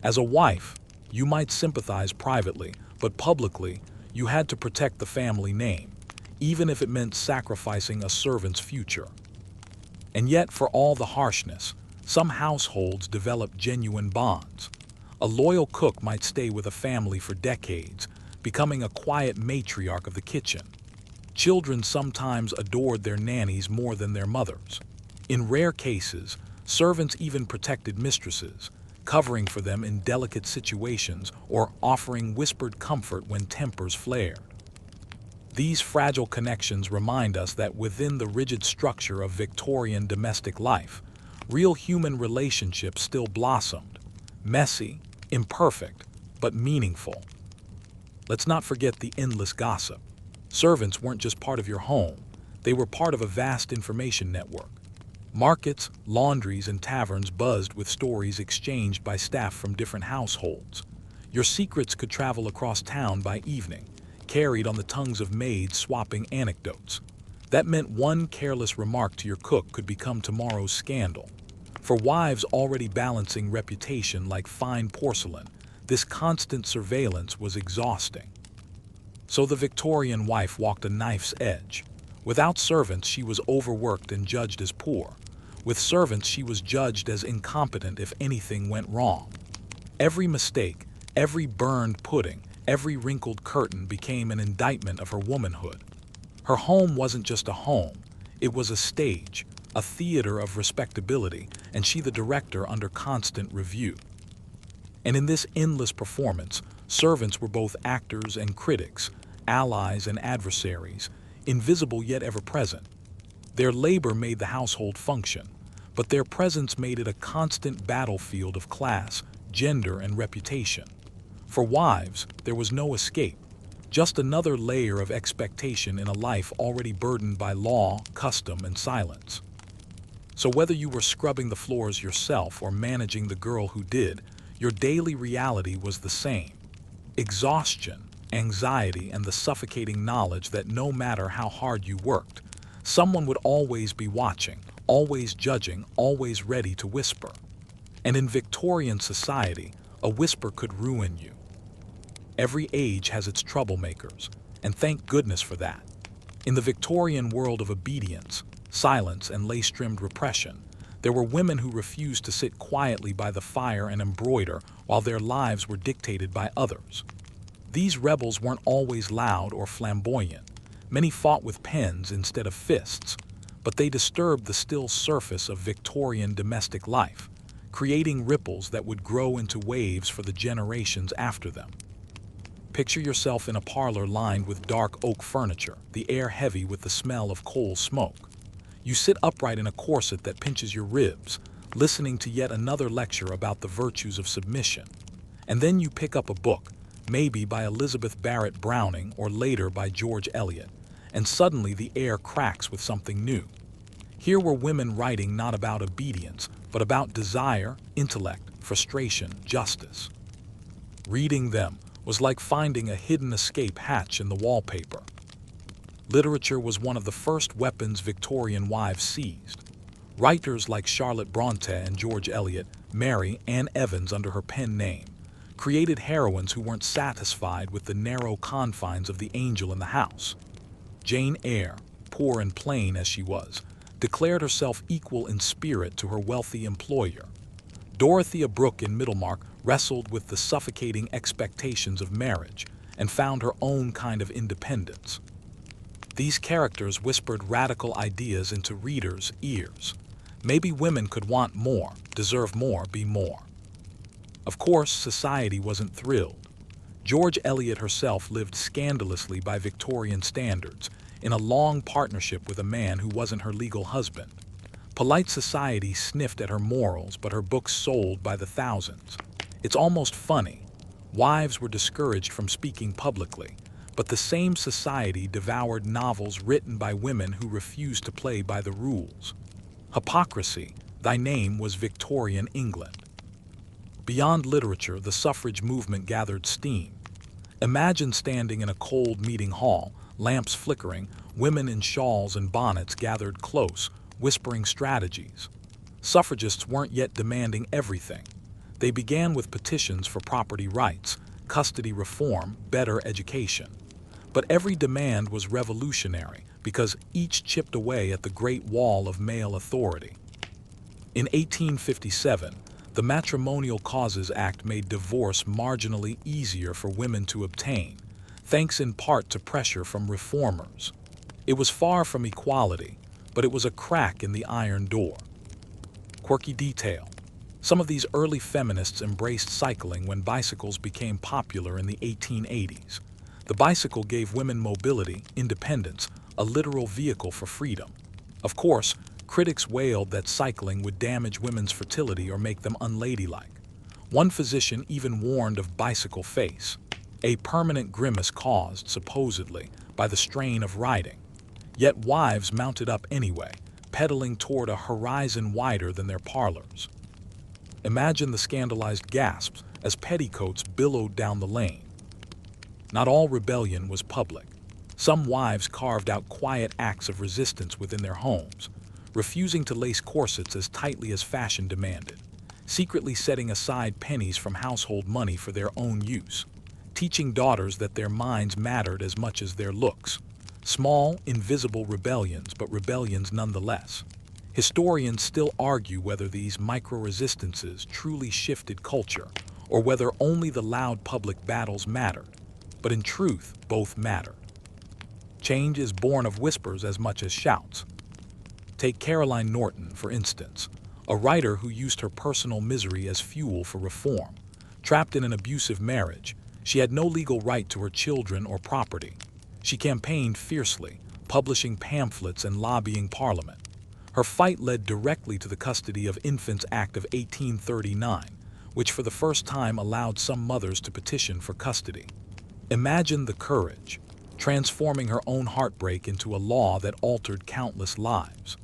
S1: As a wife, you might sympathize privately, but publicly, you had to protect the family name, even if it meant sacrificing a servant's future. And yet, for all the harshness, some households developed genuine bonds. A loyal cook might stay with a family for decades, becoming a quiet matriarch of the kitchen. Children sometimes adored their nannies more than their mothers. In rare cases, servants even protected mistresses, covering for them in delicate situations or offering whispered comfort when tempers flared. These fragile connections remind us that within the rigid structure of Victorian domestic life, real human relationships still blossomed, messy, imperfect, but meaningful. Let's not forget the endless gossip. Servants weren't just part of your home, they were part of a vast information network. Markets, laundries, and taverns buzzed with stories exchanged by staff from different households. Your secrets could travel across town by evening, carried on the tongues of maids swapping anecdotes. That meant one careless remark to your cook could become tomorrow's scandal. For wives already balancing reputation like fine porcelain, this constant surveillance was exhausting. So the Victorian wife walked a knife's edge. Without servants, she was overworked and judged as poor. With servants, she was judged as incompetent if anything went wrong. Every mistake, every burned pudding, every wrinkled curtain became an indictment of her womanhood. Her home wasn't just a home, it was a stage, a theater of respectability, and she the director under constant review. And in this endless performance, servants were both actors and critics, allies and adversaries, invisible yet ever present. Their labor made the household function, but their presence made it a constant battlefield of class, gender, and reputation. For wives, there was no escape, just another layer of expectation in a life already burdened by law, custom, and silence. So whether you were scrubbing the floors yourself or managing the girl who did, your daily reality was the same. Exhaustion, anxiety, and the suffocating knowledge that no matter how hard you worked, someone would always be watching, always judging, always ready to whisper. And in Victorian society, a whisper could ruin you. Every age has its troublemakers, and thank goodness for that. In the Victorian world of obedience, silence, and lace-trimmed repression, there were women who refused to sit quietly by the fire and embroider while their lives were dictated by others. These rebels weren't always loud or flamboyant. Many fought with pens instead of fists, but they disturbed the still surface of Victorian domestic life, creating ripples that would grow into waves for the generations after them. Picture yourself in a parlor lined with dark oak furniture, the air heavy with the smell of coal smoke. You sit upright in a corset that pinches your ribs, listening to yet another lecture about the virtues of submission. And then you pick up a book, maybe by Elizabeth Barrett Browning or later by George Eliot, and suddenly the air cracks with something new. Here were women writing not about obedience, but about desire, intellect, frustration, justice. Reading them was like finding a hidden escape hatch in the wallpaper. Literature was one of the first weapons Victorian wives seized. Writers like Charlotte Bronte and George Eliot, Mary Ann Evans under her pen name, created heroines who weren't satisfied with the narrow confines of the angel in the house. Jane Eyre, poor and plain as she was, declared herself equal in spirit to her wealthy employer. Dorothea Brooke in Middlemarch wrestled with the suffocating expectations of marriage and found her own kind of independence. These characters whispered radical ideas into readers' ears. Maybe women could want more, deserve more, be more. Of course, society wasn't thrilled. George Eliot herself lived scandalously by Victorian standards, in a long partnership with a man who wasn't her legal husband. Polite society sniffed at her morals, but her books sold by the thousands. It's almost funny. Wives were discouraged from speaking publicly, but the same society devoured novels written by women who refused to play by the rules. Hypocrisy, thy name was Victorian England. Beyond literature, the suffrage movement gathered steam. Imagine standing in a cold meeting hall, lamps flickering, women in shawls and bonnets gathered close, whispering strategies. Suffragists weren't yet demanding everything. They began with petitions for property rights, custody reform, better education. But every demand was revolutionary because each chipped away at the Great Wall of male authority. In 1857, the Matrimonial Causes Act made divorce marginally easier for women to obtain. thanks in part to pressure from reformers. It was far from equality, but it was a crack in the iron door. Quirky detail. Some of these early feminists embraced cycling when bicycles became popular in the 1880s. The bicycle gave women mobility, independence, a literal vehicle for freedom. Of course, critics wailed that cycling would damage women's fertility or make them unladylike. One physician even warned of bicycle face, a permanent grimace caused, supposedly, by the strain of riding. Yet wives mounted up anyway, pedaling toward a horizon wider than their parlors. Imagine the scandalized gasps as petticoats billowed down the lane. Not all rebellion was public. Some wives carved out quiet acts of resistance within their homes, refusing to lace corsets as tightly as fashion demanded, secretly setting aside pennies from household money for their own use, teaching daughters that their minds mattered as much as their looks. Small, invisible rebellions, but rebellions nonetheless. Historians still argue whether these micro-resistances truly shifted culture, or whether only the loud public battles mattered. But in truth, both mattered. Change is born of whispers as much as shouts. Take Caroline Norton, for instance, a writer who used her personal misery as fuel for reform. Trapped in an abusive marriage, she had no legal right to her children or property. She campaigned fiercely, publishing pamphlets and lobbying Parliament. Her fight led directly to the Custody of Infants Act of 1839, which for the first time allowed some mothers to petition for custody. Imagine the courage, transforming her own heartbreak into a law that altered countless lives.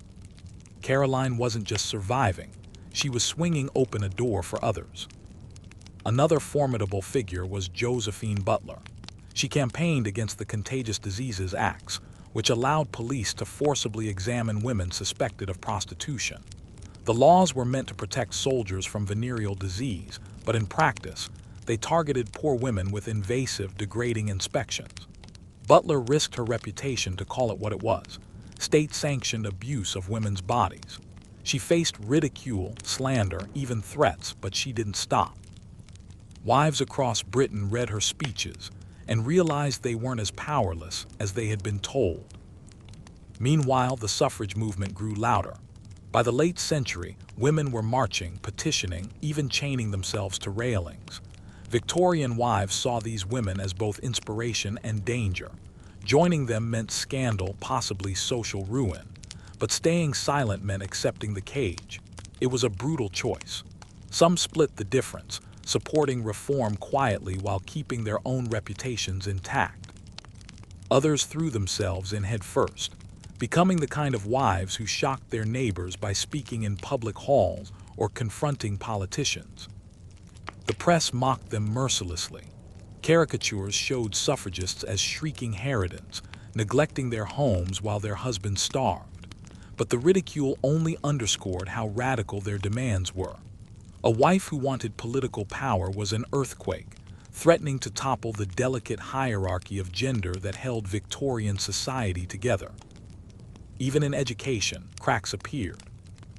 S1: Caroline wasn't just surviving, she was swinging open a door for others. Another formidable figure was Josephine Butler. She campaigned against the Contagious Diseases Acts, which allowed police to forcibly examine women suspected of prostitution. The laws were meant to protect soldiers from venereal disease, but in practice, they targeted poor women with invasive, degrading inspections. Butler risked her reputation to call it what it was: state-sanctioned abuse of women's bodies. She faced ridicule, slander, even threats, but she didn't stop. Wives across Britain read her speeches and realized they weren't as powerless as they had been told. Meanwhile, the suffrage movement grew louder. By the late century, women were marching, petitioning, even chaining themselves to railings. Victorian wives saw these women as both inspiration and danger. Joining them meant scandal, possibly social ruin. But staying silent meant accepting the cage. It was a brutal choice. Some split the difference, supporting reform quietly while keeping their own reputations intact. Others threw themselves in head first, becoming the kind of wives who shocked their neighbors by speaking in public halls or confronting politicians. The press mocked them mercilessly. Caricatures showed suffragists as shrieking harridans, neglecting their homes while their husbands starved. But the ridicule only underscored how radical their demands were. A wife who wanted political power was an earthquake, threatening to topple the delicate hierarchy of gender that held Victorian society together. Even in education, cracks appeared.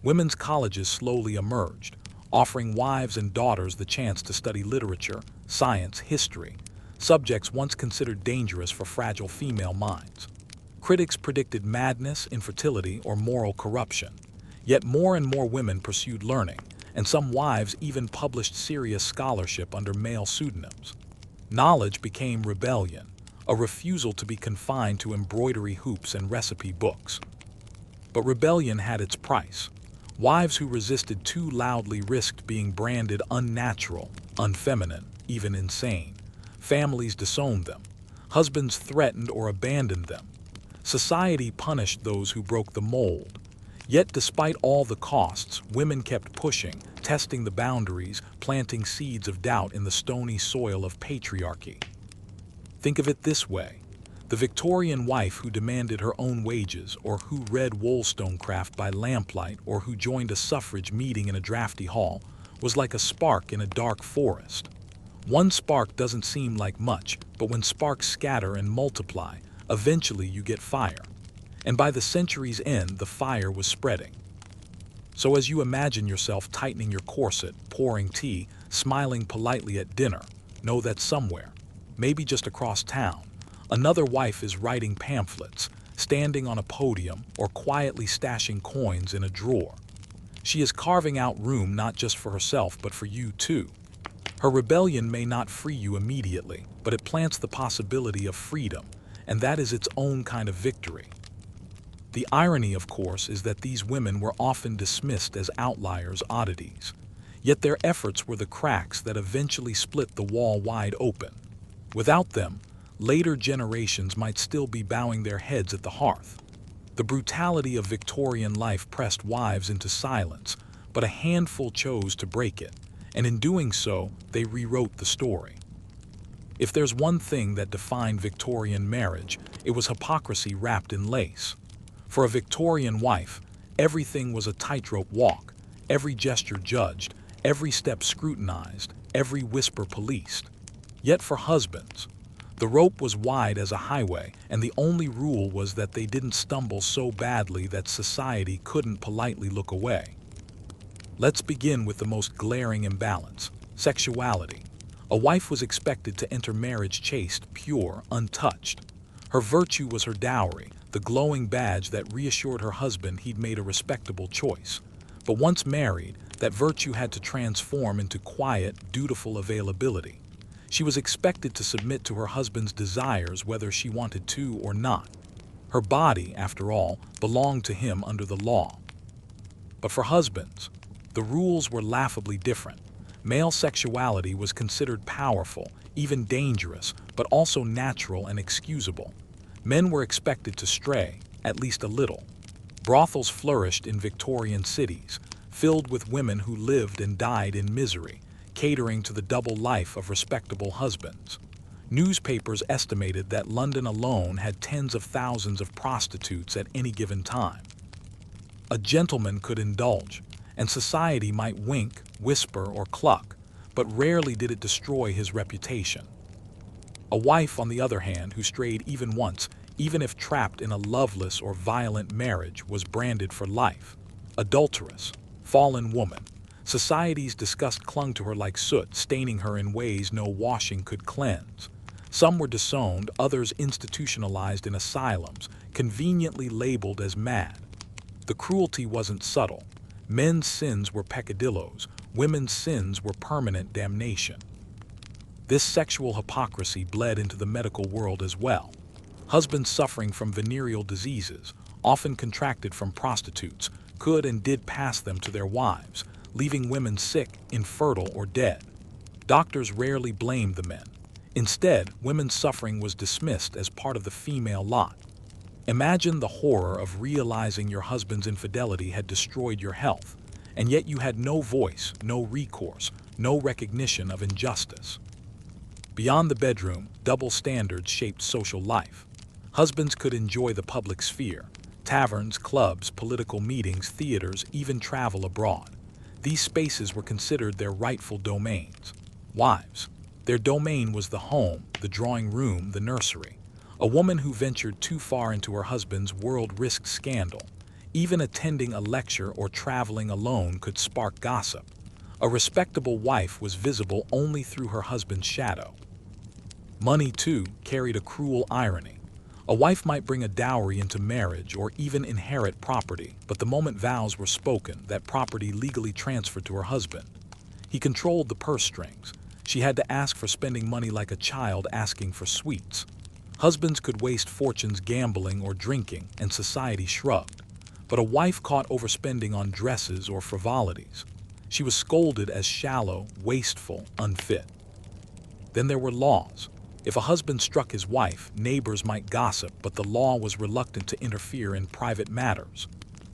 S1: Women's colleges slowly emerged, offering wives and daughters the chance to study literature, science, history, subjects once considered dangerous for fragile female minds. Critics predicted madness, infertility, or moral corruption. Yet more and more women pursued learning, and some wives even published serious scholarship under male pseudonyms. Knowledge became rebellion, a refusal to be confined to embroidery hoops and recipe books. But rebellion had its price. Wives who resisted too loudly risked being branded unnatural, unfeminine, even insane. Families disowned them. Husbands threatened or abandoned them. Society punished those who broke the mold. Yet despite all the costs, women kept pushing, testing the boundaries, planting seeds of doubt in the stony soil of patriarchy. Think of it this way. The Victorian wife who demanded her own wages, or who read Wollstonecraft by lamplight, or who joined a suffrage meeting in a drafty hall, was like a spark in a dark forest. One spark doesn't seem like much, but when sparks scatter and multiply, eventually you get fire. And by the century's end, the fire was spreading. So as you imagine yourself tightening your corset, pouring tea, smiling politely at dinner, know that somewhere, maybe just across town, Another wife is writing pamphlets, standing on a podium, or quietly stashing coins in a drawer. She is carving out room not just for herself but for you too. Her rebellion may not free you immediately, but it plants the possibility of freedom, and that is its own kind of victory. The irony, of course, is that these women were often dismissed as outliers, oddities. Yet their efforts were the cracks that eventually split the wall wide open. Without them, later generations might still be bowing their heads at the hearth. The brutality of Victorian life pressed wives into silence, but a handful chose to break it, and in doing so, they rewrote the story. If there's one thing that defined Victorian marriage, it was hypocrisy wrapped in lace. For a Victorian wife, everything was a tightrope walk, every gesture judged, every step scrutinized, every whisper policed. Yet for husbands, the rope was wide as a highway, and the only rule was that they didn't stumble so badly that society couldn't politely look away. Let's begin with the most glaring imbalance: sexuality. A wife was expected to enter marriage chaste, pure, untouched. Her virtue was her dowry, the glowing badge that reassured her husband he'd made a respectable choice. But once married, that virtue had to transform into quiet, dutiful availability. She was expected to submit to her husband's desires whether she wanted to or not. Her body, after all, belonged to him under the law. But for husbands, the rules were laughably different. Male sexuality was considered powerful, even dangerous, but also natural and excusable. Men were expected to stray, at least a little. Brothels flourished in Victorian cities, filled with women who lived and died in misery, catering to the double life of respectable husbands. Newspapers estimated that London alone had tens of thousands of prostitutes at any given time. A gentleman could indulge, and society might wink, whisper, or cluck, but rarely did it destroy his reputation. A wife, on the other hand, who strayed even once, even if trapped in a loveless or violent marriage, was branded for life. Adulteress, fallen woman. Society's disgust clung to her like soot, staining her in ways no washing could cleanse. Some were disowned, others institutionalized in asylums, conveniently labeled as mad. The cruelty wasn't subtle. Men's sins were peccadillos, women's sins were permanent damnation. This sexual hypocrisy bled into the medical world as well. Husbands suffering from venereal diseases, often contracted from prostitutes, could and did pass them to their wives, leaving women sick, infertile, or dead. Doctors rarely blamed the men. Instead, women's suffering was dismissed as part of the female lot. Imagine the horror of realizing your husband's infidelity had destroyed your health, and yet you had no voice, no recourse, no recognition of injustice. Beyond the bedroom, double standards shaped social life. Husbands could enjoy the public sphere: taverns, clubs, political meetings, theaters, even travel abroad. These spaces were considered their rightful domains. Wives, their domain was the home, the drawing room, the nursery. A woman who ventured too far into her husband's world risked scandal. Even attending a lecture or traveling alone could spark gossip. A respectable wife was visible only through her husband's shadow. Money, too, carried a cruel irony. A wife might bring a dowry into marriage or even inherit property, but the moment vows were spoken, that property legally transferred to her husband. He controlled the purse strings. She had to ask for spending money like a child asking for sweets. Husbands could waste fortunes gambling or drinking, and society shrugged. But a wife caught overspending on dresses or frivolities. She was scolded as shallow, wasteful, unfit. Then there were laws. If a husband struck his wife, neighbors might gossip, but the law was reluctant to interfere in private matters.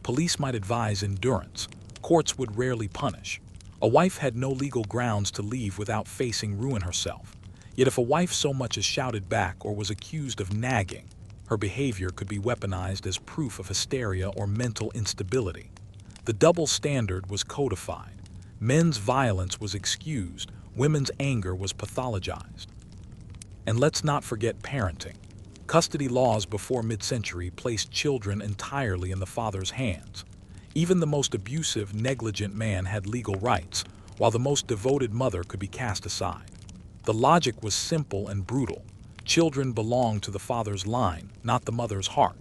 S1: Police might advise endurance. Courts would rarely punish. A wife had no legal grounds to leave without facing ruin herself. Yet if a wife so much as shouted back or was accused of nagging, her behavior could be weaponized as proof of hysteria or mental instability. The double standard was codified. Men's violence was excused, women's anger was pathologized. And let's not forget parenting. Custody laws before mid-century placed children entirely in the father's hands. Even the most abusive, negligent man had legal rights, while the most devoted mother could be cast aside. The logic was simple and brutal. Children belonged to the father's line, not the mother's heart.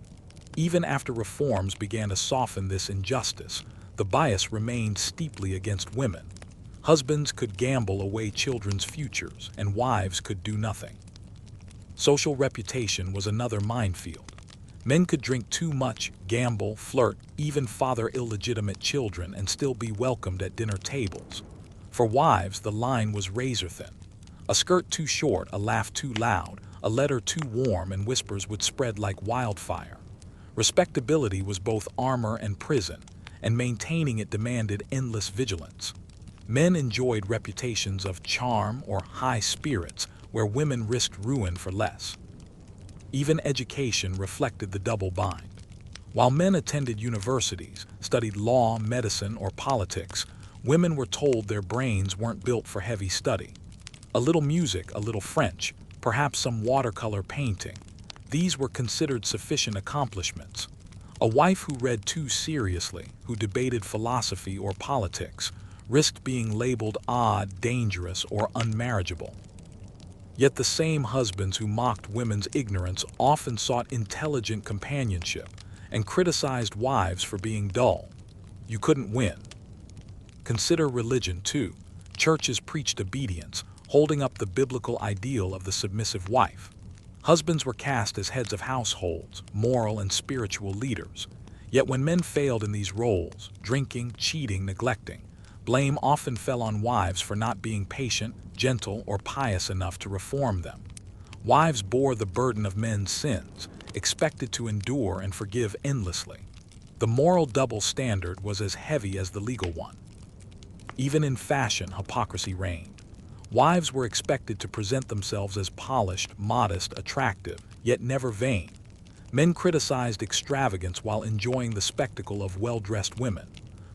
S1: Even after reforms began to soften this injustice, the bias remained steeply against women. Husbands could gamble away children's futures, and wives could do nothing. Social reputation was another minefield. Men could drink too much, gamble, flirt, even father illegitimate children and still be welcomed at dinner tables. For wives, the line was razor-thin. A skirt too short, a laugh too loud, a letter too warm, and whispers would spread like wildfire. Respectability was both armor and prison, and maintaining it demanded endless vigilance. Men enjoyed reputations of charm or high spirits, where women risked ruin for less. Even education reflected the double bind. While men attended universities, studied law, medicine, or politics, women were told their brains weren't built for heavy study. A little music, a little French, perhaps some watercolor painting. These were considered sufficient accomplishments. A wife who read too seriously, who debated philosophy or politics, risked being labeled odd, dangerous, or unmarriageable. Yet the same husbands who mocked women's ignorance often sought intelligent companionship and criticized wives for being dull. You couldn't win. Consider religion, too. Churches preached obedience, holding up the biblical ideal of the submissive wife. Husbands were cast as heads of households, moral and spiritual leaders. Yet when men failed in these roles, drinking, cheating, neglecting, blame often fell on wives for not being patient, gentle, or pious enough to reform them. Wives bore the burden of men's sins, expected to endure and forgive endlessly. The moral double standard was as heavy as the legal one. Even in fashion, hypocrisy reigned. Wives were expected to present themselves as polished, modest, attractive, yet never vain. Men criticized extravagance while enjoying the spectacle of well-dressed women.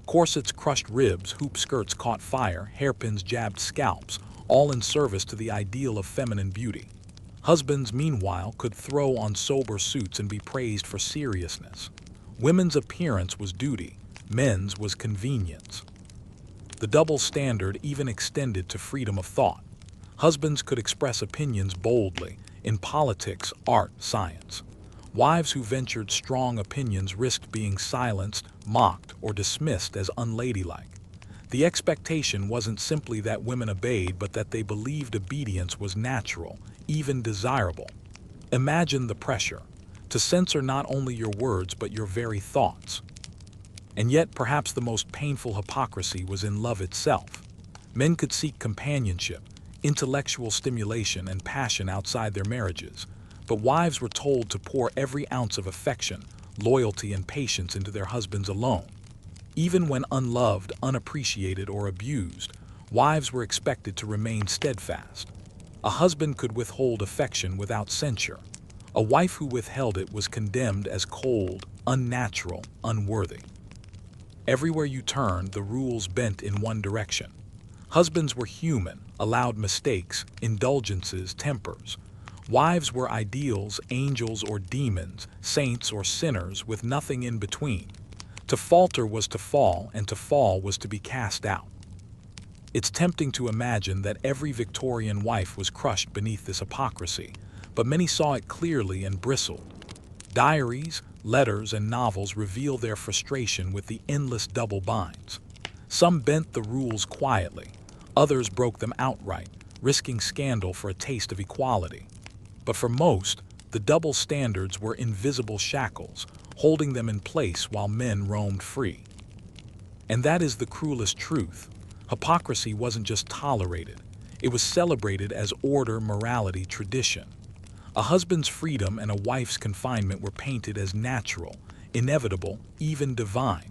S1: Corsets crushed ribs, hoop skirts caught fire, hairpins jabbed scalps, all in service to the ideal of feminine beauty. Husbands, meanwhile, could throw on sober suits and be praised for seriousness. Women's appearance was duty, men's was convenience. The double standard even extended to freedom of thought. Husbands could express opinions boldly in politics, art, science. Wives who ventured strong opinions risked being silenced, mocked, or dismissed as unladylike. The expectation wasn't simply that women obeyed, but that they believed obedience was natural, even desirable. Imagine the pressure to censor not only your words but your very thoughts. And yet, perhaps the most painful hypocrisy was in love itself. Men could seek companionship, intellectual stimulation, and passion outside their marriages, but wives were told to pour every ounce of affection, loyalty, and patience into their husbands alone. Even when unloved, unappreciated, or abused, wives were expected to remain steadfast. A husband could withhold affection without censure. A wife who withheld it was condemned as cold, unnatural, unworthy. Everywhere you turned, the rules bent in one direction. Husbands were human, allowed mistakes, indulgences, tempers. Wives were ideals, angels or demons, saints or sinners, with nothing in between. To falter was to fall, and to fall was to be cast out. It's tempting to imagine that every Victorian wife was crushed beneath this hypocrisy, but many saw it clearly and bristled. Diaries, letters, and novels reveal their frustration with the endless double binds. Some bent the rules quietly, others broke them outright, risking scandal for a taste of equality. But for most, the double standards were invisible shackles, holding them in place while men roamed free. And that is the cruelest truth. Hypocrisy wasn't just tolerated, it was celebrated as order, morality, tradition. A husband's freedom and a wife's confinement were painted as natural, inevitable, even divine.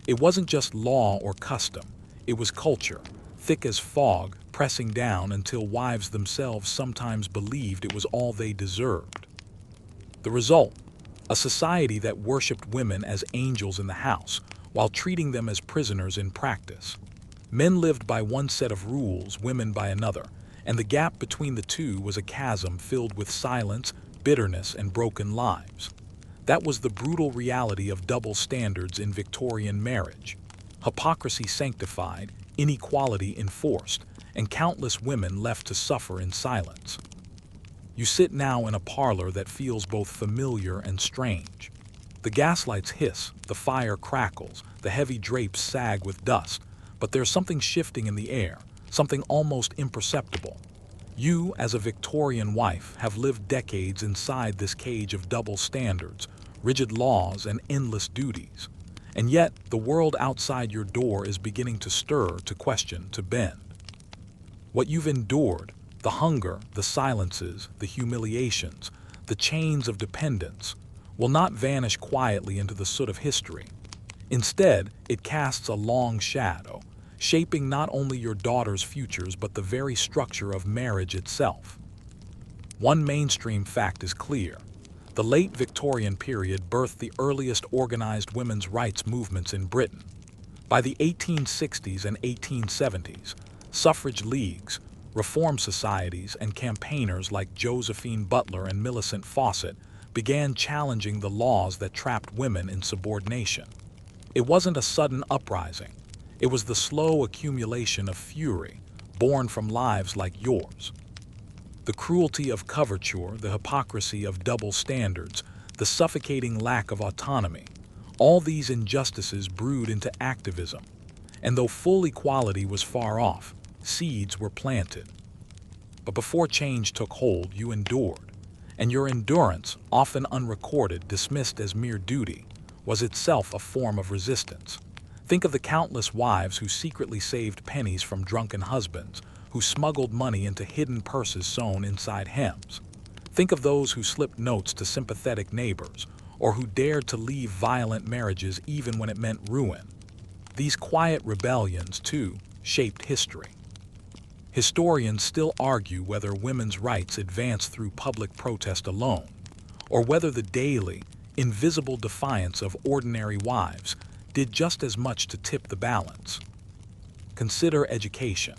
S1: It wasn't just law or custom, it was culture, thick as fog, pressing down until wives themselves sometimes believed it was all they deserved. The result: a society that worshipped women as angels in the house, while treating them as prisoners in practice. Men lived by one set of rules, women by another, and the gap between the two was a chasm filled with silence, bitterness, and broken lives. That was the brutal reality of double standards in Victorian marriage. Hypocrisy sanctified, inequality enforced, and countless women left to suffer in silence. You sit now in a parlor that feels both familiar and strange. The gaslights hiss, the fire crackles, the heavy drapes sag with dust, but there's something shifting in the air, something almost imperceptible. You, as a Victorian wife, have lived decades inside this cage of double standards, rigid laws, and endless duties. And yet, the world outside your door is beginning to stir, to question, to bend. What you've endured, the hunger, the silences, the humiliations, the chains of dependence, will not vanish quietly into the soot of history. Instead, it casts a long shadow, shaping not only your daughter's futures but the very structure of marriage itself. One mainstream fact is clear. The late Victorian period birthed the earliest organized women's rights movements in Britain. By the 1860s and 1870s, suffrage leagues, reform societies, and campaigners like Josephine Butler and Millicent Fawcett began challenging the laws that trapped women in subordination. It wasn't a sudden uprising. It was the slow accumulation of fury, born from lives like yours. The cruelty of coverture, the hypocrisy of double standards, the suffocating lack of autonomy, all these injustices brewed into activism. And though full equality was far off, seeds were planted. But before change took hold, you endured. And your endurance, often unrecorded, dismissed as mere duty, was itself a form of resistance. Think of the countless wives who secretly saved pennies from drunken husbands, who smuggled money into hidden purses sewn inside hems. Think of those who slipped notes to sympathetic neighbors, or who dared to leave violent marriages even when it meant ruin. These quiet rebellions, too, shaped history. Historians still argue whether women's rights advanced through public protest alone, or whether the daily, invisible defiance of ordinary wives did just as much to tip the balance. Consider education.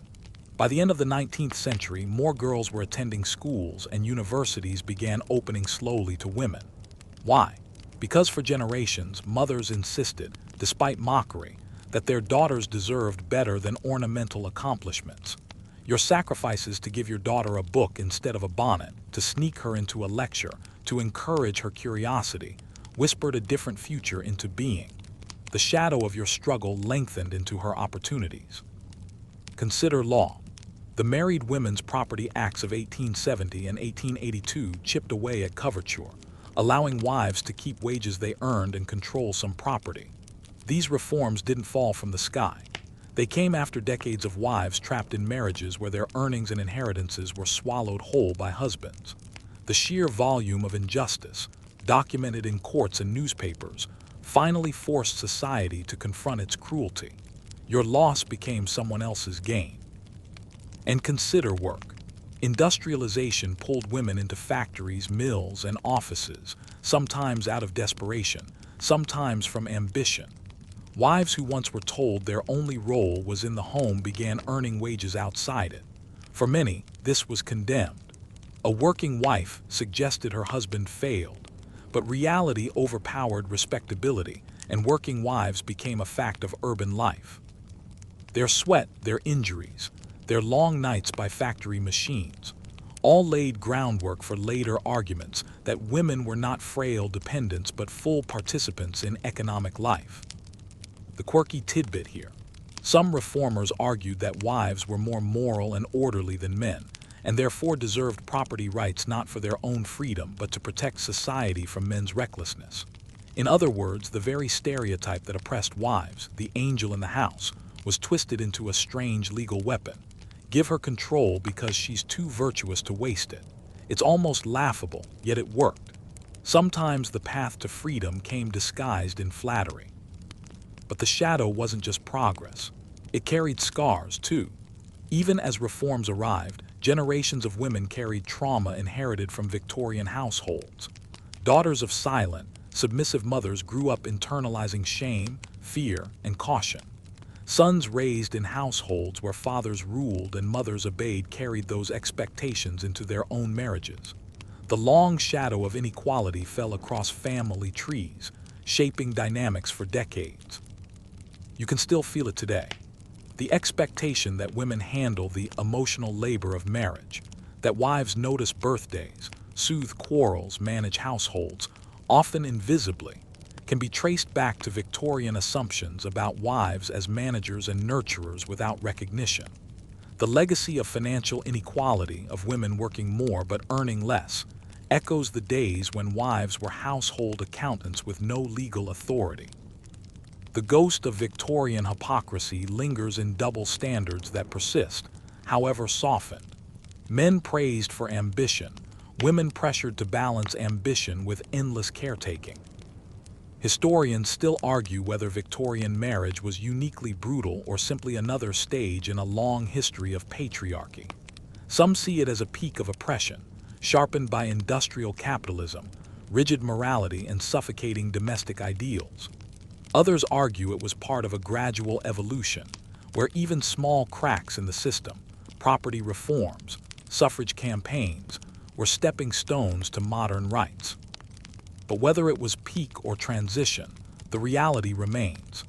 S1: By the end of the 19th century, more girls were attending schools and universities began opening slowly to women. Why? Because for generations, mothers insisted, despite mockery, that their daughters deserved better than ornamental accomplishments. Your sacrifices to give your daughter a book instead of a bonnet, to sneak her into a lecture, to encourage her curiosity, whispered a different future into being. The shadow of your struggle lengthened into her opportunities. Consider law. The Married Women's Property Acts of 1870 and 1882 chipped away at coverture, allowing wives to keep wages they earned and control some property. These reforms didn't fall from the sky. They came after decades of wives trapped in marriages where their earnings and inheritances were swallowed whole by husbands. The sheer volume of injustice, documented in courts and newspapers, finally forced society to confront its cruelty. Your loss became someone else's gain. And consider work. Industrialization pulled women into factories, mills, and offices, sometimes out of desperation, sometimes from ambition. Wives who once were told their only role was in the home began earning wages outside it. For many, this was condemned. A working wife suggested her husband failed, but reality overpowered respectability, and working wives became a fact of urban life. Their sweat, their injuries, their long nights by factory machines, all laid groundwork for later arguments that women were not frail dependents but full participants in economic life. The quirky tidbit here. Some reformers argued that wives were more moral and orderly than men, and therefore deserved property rights not for their own freedom but to protect society from men's recklessness. In other words, the very stereotype that oppressed wives, the angel in the house, was twisted into a strange legal weapon. Give her control because she's too virtuous to waste it. It's almost laughable, yet it worked. Sometimes the path to freedom came disguised in flattery. But the shadow wasn't just progress. It carried scars, too. Even as reforms arrived, generations of women carried trauma inherited from Victorian households. Daughters of silent, submissive mothers grew up internalizing shame, fear, and caution. Sons raised in households where fathers ruled and mothers obeyed carried those expectations into their own marriages. The long shadow of inequality fell across family trees, shaping dynamics for decades. You can still feel it today. The expectation that women handle the emotional labor of marriage, That wives notice birthdays, soothe quarrels, manage households, often invisibly, can be traced back to Victorian assumptions about wives as managers and nurturers without recognition. The legacy of financial inequality, of women working more but earning less, echoes the days when wives were household accountants with no legal authority. The ghost of Victorian hypocrisy lingers in double standards that persist, however softened. Men praised for ambition, women pressured to balance ambition with endless caretaking. Historians still argue whether Victorian marriage was uniquely brutal or simply another stage in a long history of patriarchy. Some see it as a peak of oppression, sharpened by industrial capitalism, rigid morality, and suffocating domestic ideals. Others argue it was part of a gradual evolution, where even small cracks in the system, property reforms, suffrage campaigns, were stepping stones to modern rights. But whether it was peak or transition, the reality remains.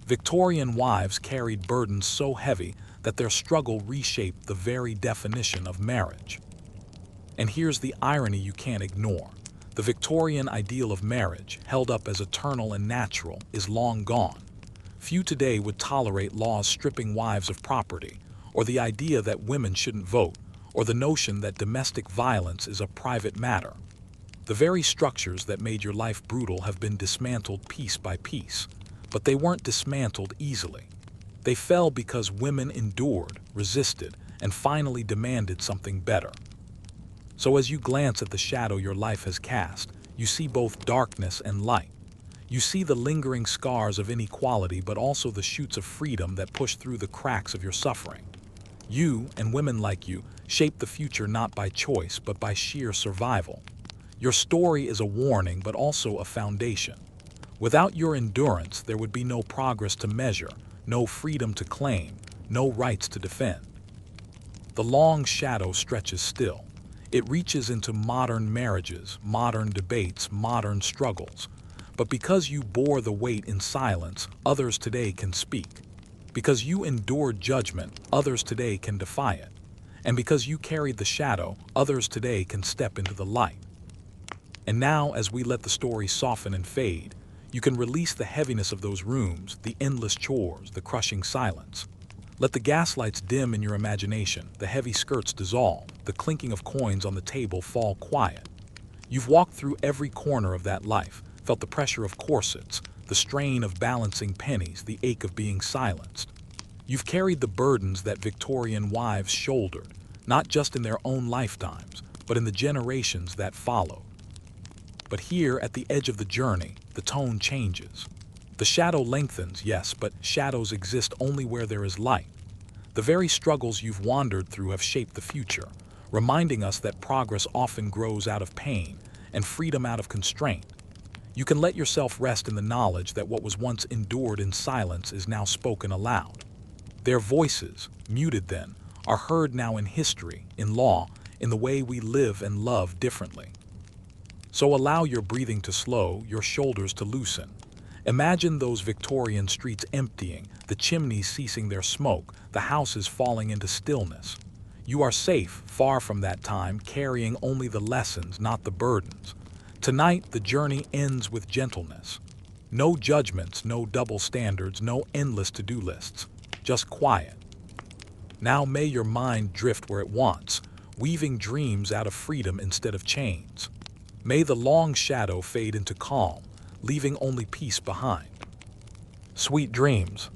S1: Victorian wives carried burdens so heavy that their struggle reshaped the very definition of marriage. And here's the irony you can't ignore. The Victorian ideal of marriage, held up as eternal and natural, is long gone. Few today would tolerate laws stripping wives of property, or the idea that women shouldn't vote, or the notion that domestic violence is a private matter. The very structures that made your life brutal have been dismantled piece by piece, but they weren't dismantled easily. They fell because women endured, resisted, and finally demanded something better. So as you glance at the shadow your life has cast, you see both darkness and light. You see the lingering scars of inequality, but also the shoots of freedom that push through the cracks of your suffering. You, and women like you, shape the future not by choice, but by sheer survival. Your story is a warning, but also a foundation. Without your endurance, there would be no progress to measure, no freedom to claim, no rights to defend. The long shadow stretches still. It reaches into modern marriages, modern debates, modern struggles. But because you bore the weight in silence, others today can speak. Because you endured judgment, others today can defy it. And because you carried the shadow, others today can step into the light. And now, as we let the story soften and fade, you can release the heaviness of those rooms, the endless chores, the crushing silence. Let the gaslights dim in your imagination, the heavy skirts dissolve, the clinking of coins on the table fall quiet. You've walked through every corner of that life, felt the pressure of corsets, the strain of balancing pennies, the ache of being silenced. You've carried the burdens that Victorian wives shouldered, not just in their own lifetimes, but in the generations that followed. But here, at the edge of the journey, the tone changes. The shadow lengthens, yes, but shadows exist only where there is light. The very struggles you've wandered through have shaped the future, reminding us that progress often grows out of pain and freedom out of constraint. You can let yourself rest in the knowledge that what was once endured in silence is now spoken aloud. Their voices, muted then, are heard now in history, in law, in the way we live and love differently. So allow your breathing to slow, your shoulders to loosen. Imagine those Victorian streets emptying, the chimneys ceasing their smoke, the houses falling into stillness. You are safe, far from that time, carrying only the lessons, not the burdens. Tonight, the journey ends with gentleness. No judgments, no double standards, no endless to-do lists. Just quiet. Now may your mind drift where it wants, weaving dreams out of freedom instead of chains. May the long shadow fade into calm, leaving only peace behind. Sweet dreams.